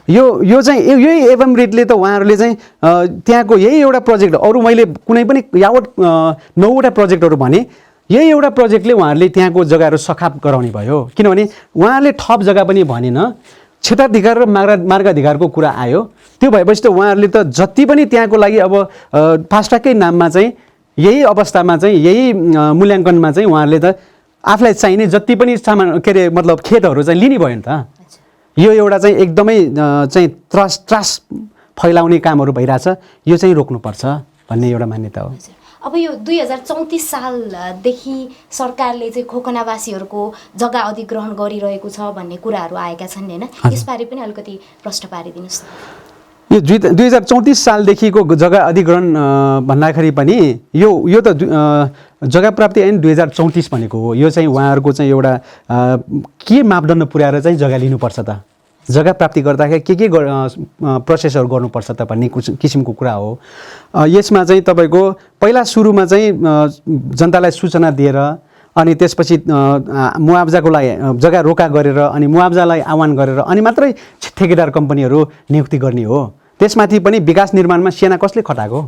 यो चाहिँ यही एवं रीतले त उहाँहरूले चाहिँ त्यहाँको यही एउटा प्रोजेक्ट, अरू मैले कुनै पनि यावत 9वटा प्रोजेक्टहरू भने यही एउटा प्रोजेक्टले उहाँहरूले त्यहाँको जग्गाहरू सखाप गराउने भयो। किनभने उहाँहरूले थप जग्गा पनि भनेन, क्षेत्राधिकार र मार्गाधिकारको कुरा आयो। त्यो भएपछि त उहाँहरूले त जति पनि त्यहाँको लागि अब फास्ट ट्र्याककै नाममा चाहिँ यही अवस्थामा चाहिँ यही मूल्याङ्कनमा चाहिँ उहाँहरूले त आफूलाई चाहिने जति पनि सामान के अरे मतलब खेतहरू चाहिँ लिने भयो नि त। यो एउटा चाहिँ एकदमै चाहिँ त्रास फैलाउने कामहरू भइरहेछ, यो चाहिँ रोक्नुपर्छ भन्ने एउटा मान्यता हो। अब यो 2034 सालदेखि सरकारले चाहिँ खोकनावासीहरूको जग्गा अधिग्रहण गरिरहेको छ भन्ने कुराहरू आएका छन् हैन, यसबारे पनि अलिकति प्रश्न पारिदिनुस्। यो 2034 सालदेखिको जग्गा अधिग्रहण भन्दाखेरि पनि यो त जग्गा प्राप्ति ऐन 2034 भनेको हो। यो चाहिँ उहाँहरूको चाहिँ एउटा के मापदण्ड पुर्याएर चाहिँ जग्गा लिनुपर्छ त, जग्गा प्राप्ति गर्दाखेरि के प्रोसेसहरू गर्नुपर्छ त भन्ने किसिमको कुरा हो। यसमा चाहिँ तपाईँको पहिला सुरुमा चाहिँ जनतालाई सूचना दिएर अनि त्यसपछि मुआवजाको लागि जग्गा रोका गरेर अनि मुआवजालाई आह्वान गरेर अनि मात्रै ठेकेदार कम्पनीहरू नियुक्ति गर्ने हो। त्यसमाथि पनि विकास निर्माणमा सेना कसले खटाएको?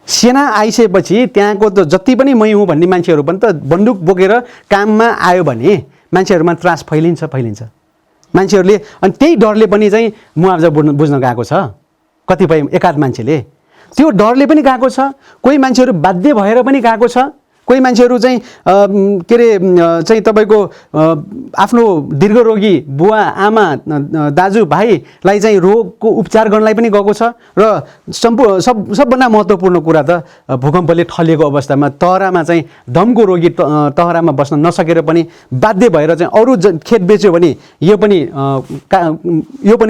सेना आइसकेपछि त्यहाँको त जति पनि मै हुँ भन्ने मान्छेहरू पनि त बन्दुक बोकेर काममा आयो भने मान्छेहरूमा त्रास फैलिन्छ। मान्छेहरूले अनि त्यही डरले पनि चाहिँ मुआवजा बुझ्न गएको छ। कतिपय एकाध मान्छेले त्यो डरले पनि गएको छ, कोही मान्छेहरू बाध्य भएर पनि गएको छ, कोही मान्छेहरू चाहिँ के अरे चाहिँ तपाईँको आफ्नो दीर्घरोगी बुवा आमा दाजु भाइलाई चाहिँ रोगको उपचार गर्नलाई पनि गएको छ। र सबभन्दा महत्त्वपूर्ण कुरा त भूकम्पले ठलिएको अवस्थामा तहरामा चाहिँ दमको रोगी तहरामा बस्न नसकेर पनि बाध्य भएर चाहिँ अरू खेत बेच्यो भने यो पनि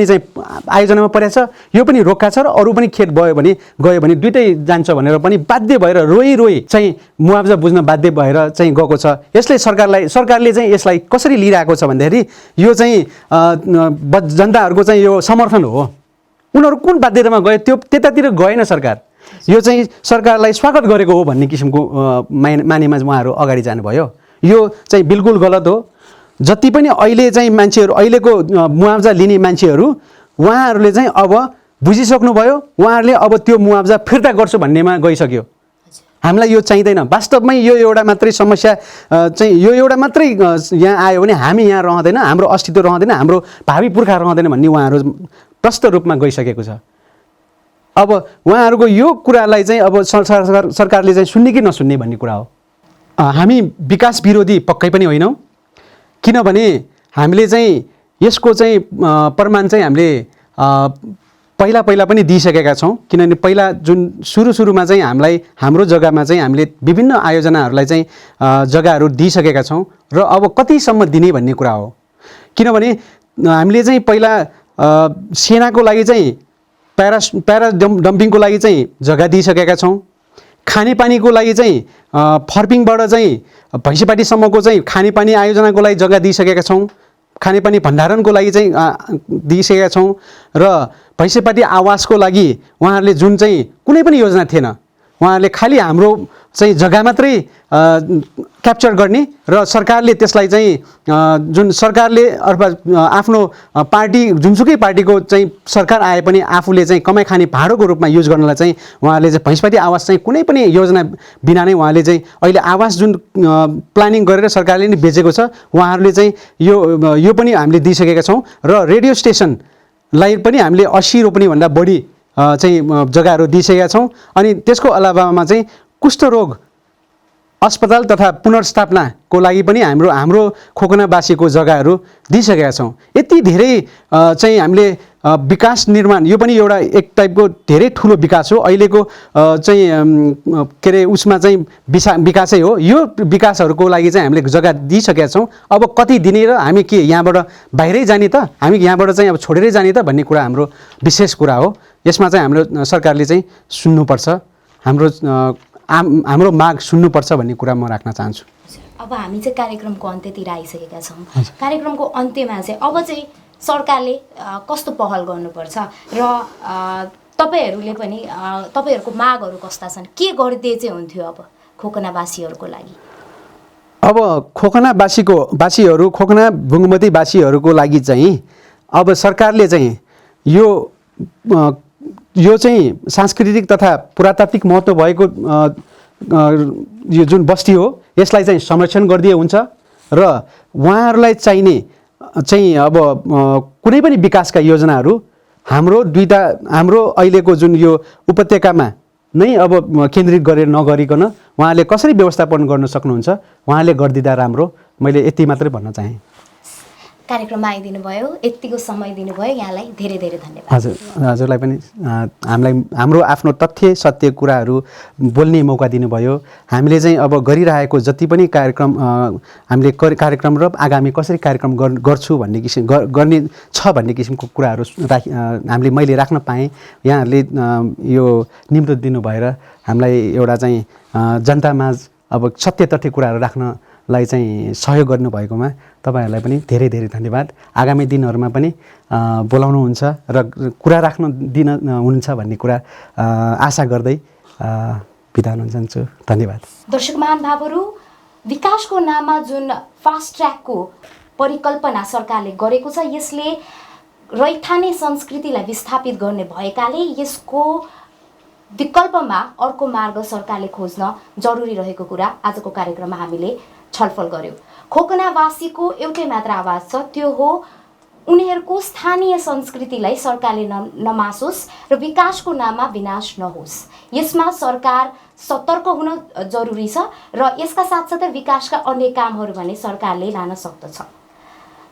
चाहिँ आयोजनामा परेको छ, यो पनि रोक्का छ र अरू पनि खेत गयो भने दुइटै जान्छ भनेर पनि बाध्य भएर रोई चाहिँ मुआवजा बुझ्न बाध्य भएर चाहिँ गएको छ। यसले सरकारले चाहिँ यसलाई कसरी लिइरहेको छ भन्दाखेरि यो चाहिँ जनताहरूको चाहिँ यो समर्थन हो। उनीहरू कुन बाध्यतामा गए त्यतातिर गएन सरकार, यो चाहिँ सरकारलाई स्वागत गरेको हो भन्ने किसिमको मानेमा उहाँहरू अगाडि जानुभयो। यो चाहिँ बिल्कुल गलत हो। जति पनि अहिले चाहिँ मान्छेहरू अहिलेको मुआवजा लिने मान्छेहरू उहाँहरूले चाहिँ अब बुझिसक्नुभयो, उहाँहरूले अब त्यो मुआवजा फिर्ता गर्छु भन्नेमा गइसक्यो। हामीलाई यो चाहिँदैन। वास्तवमै यो एउटा मात्रै समस्या चाहिँ यो एउटा मात्रै यहाँ आयो भने हामी यहाँ रहँदैन, हाम्रो अस्तित्व रहँदैन, हाम्रो भावी पुर्खा रहँदैन भन्ने उहाँहरू प्रष्ट रूपमा गइसकेको छ। अब उहाँहरूको यो कुरालाई चाहिँ अब सरकारले चाहिँ सुन्ने कि नसुन्ने भन्ने कुरा हो। हामी विकास विरोधी पक्कै पनि होइनौँ, किनभने हामीले चाहिँ यसको चाहिँ प्रमाण चाहिँ हामीले पहिला पनि दिइसकेका छौँ। किनभने पहिला जुन सुरुमा चाहिँ हामीलाई हाम्रो जग्गामा चाहिँ हामीले विभिन्न आयोजनाहरूलाई चाहिँ जग्गाहरू दिइसकेका छौँ र अब कतिसम्म दिने भन्ने कुरा हो। किनभने हामीले चाहिँ पहिला सेनाको लागि चाहिँ प्यारा डम्पिङको लागि चाहिँ जग्गा दिइसकेका छौँ। खानेपानीको लागि चाहिँ फर्पिङबाट चाहिँ भैँसेपाटीसम्मको चाहिँ खानेपानी आयोजनाको लागि जग्गा दिइसकेका छौँ। खानेपानी भण्डारणको लागि चाहिँ दिइसकेका छौँ र भैँसेपाटी आवासको लागि उहाँहरूले जुन चाहिँ कुनै पनि योजना थिएन, उहाँहरूले खालि हाम्रो चाहिँ जग्गा मात्रै क्याप्चर गर्ने र सरकारले त्यसलाई चाहिँ जुन सरकारले अर्थात् आफ्नो पार्टी जुनसुकै पार्टीको चाहिँ सरकार आए पनि आफूले चाहिँ कमाइ खाने भाँडोको रूपमा युज गर्नलाई चाहिँ उहाँहरूले चाहिँ भैँसेपाटी आवास चाहिँ कुनै पनि योजना बिना नै उहाँले चाहिँ अहिले आवास जुन प्लानिङ गरेर सरकारले नै बेचेको छ, उहाँहरूले चाहिँ यो पनि हामीले दिइसकेका छौँ। र रेडियो स्टेसनलाई पनि हामीले 80 रोपनीभन्दा बढी चाहिँ जग्गाहरू दिइसकेका छौँ। अनि त्यसको अलावामा चाहिँ कुष्ठरोग अस्पताल तथा पुनर्स्थापनाको लागि पनि हाम्रो खोकनावासीको जग्गाहरू दिइसकेका छौँ। यति धेरै चाहिँ हामीले विकास निर्माण, यो पनि एउटा एक टाइपको धेरै ठुलो विकास हो। अहिलेको चाहिँ के अरे उसमा चाहिँ विकासै हो। यो विकासहरूको लागि चाहिँ हामीले जग्गा दिइसकेका छौँ। अब कति दिने र हामी के यहाँबाट बाहिरै जाने त, हामी यहाँबाट चाहिँ अब छोडेरै जाने त भन्ने कुरा हाम्रो विशेष कुरा हो। यसमा चाहिँ हाम्रो सरकारले चाहिँ सुन्नुपर्छ। हाम्रो हाम्रो माग सुन्नुपर्छ भन्ने कुरा म राख्न चाहन्छु। अब हामी चाहिँ कार्यक्रमको अन्त्यतिर आइसकेका छौँ। कार्यक्रमको अन्त्यमा चाहिँ अब चाहिँ सरकारले कस्तो पहल गर्नुपर्छ र तपाईँहरूले पनि तपाईँहरूको मागहरू कस्ता छन्, के गरिदिए चाहिँ हुन्थ्यो अब खोकनावासीहरूको लागि? अब खोकना बुङ्गमतीवासीहरूको लागि चाहिँ अब सरकारले चाहिँ यो चाहिँ सांस्कृतिक तथा पुरातात्विक महत्त्व भएको यो जुन बस्ती हो यसलाई चाहिँ संरक्षण गरिदिए हुन्छ र उहाँहरूलाई चाहिने चाहिँ अब कुनै पनि विकासका योजनाहरू हाम्रो अहिलेको जुन यो उपत्यकामा नै अब केन्द्रित गरेर नगरिकन उहाँले कसरी व्यवस्थापन गर्न सक्नुहुन्छ उहाँले गरिदिँदा राम्रो, मैले यति मात्रै भन्न चाहेँ। कार्यक्रममा आइदिनु भयो, यतिको समय दिनुभयो, यहाँलाई धेरै धेरै धन्यवाद। हजुरलाई पनि हाम्रो आफ्नो तथ्य सत्य कुराहरू बोल्ने मौका दिनुभयो। हामीले चाहिँ अब गरिरहेको जति पनि कार्यक्रम हामीले कार्यक्रम र आगामी कसरी कार्यक्रम गर्छु भन्ने गर्ने छ भन्ने किसिमको कुराहरू मैले राख्न पाएँ। यहाँहरूले यो निम्तो दिनुभएर हामीलाई एउटा चाहिँ जनतामाझ अब सत्य तथ्य कुराहरू राख्नलाई चाहिँ सहयोग गर्नुभएकोमा तपाईँहरूलाई पनि धेरै धेरै धन्यवाद। आगामी दिनहरूमा पनि बोलाउनुहुन्छ र कुरा राख्न हुन्छ भन्ने कुरा आशा गर्दै बिदा हुन चाहन्छु। धन्यवाद। दर्शक महानुभावहरू, विकासको नाममा जुन फास्ट ट्र्याकको परिकल्पना सरकारले गरेको छ यसले रैथाने संस्कृतिलाई विस्थापित गर्ने भएकाले यसको विकल्पमा अर्को मार्ग सरकारले खोज्न जरुरी रहेको कुरा आजको कार्यक्रममा हामीले छलफल गर्यौं। खोकनावासीको एउटै मात्र आवाज छ, त्यो हो उनीहरूको स्थानीय संस्कृतिलाई सरकारले नमासोस् र विकासको नाममा विनाश नहोस्। यसमा सरकार सतर्क हुन जरुरी छ र यसका साथसाथै विकासका अन्य कामहरू भने सरकारले लान सक्दछ।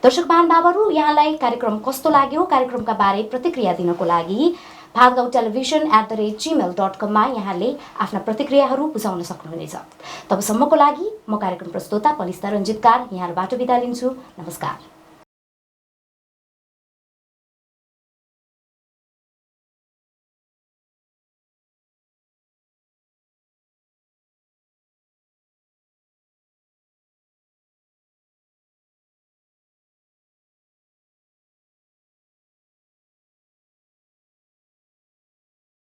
दर्शक महानुभावहरू, यहाँलाई कार्यक्रम कस्तो लाग्यो? कार्यक्रमका बारे प्रतिक्रिया दिनको लागि bhaatgaon.television@gmail.com मा यहाँले आफ्ना प्रतिक्रियाहरू बुझाउन सक्नुहुनेछ। तबसम्मको लागि म कार्यक्रम प्रस्तोता पलिस्ता रञ्जितकार यहाँबाट बिदा लिन्छु। नमस्कार।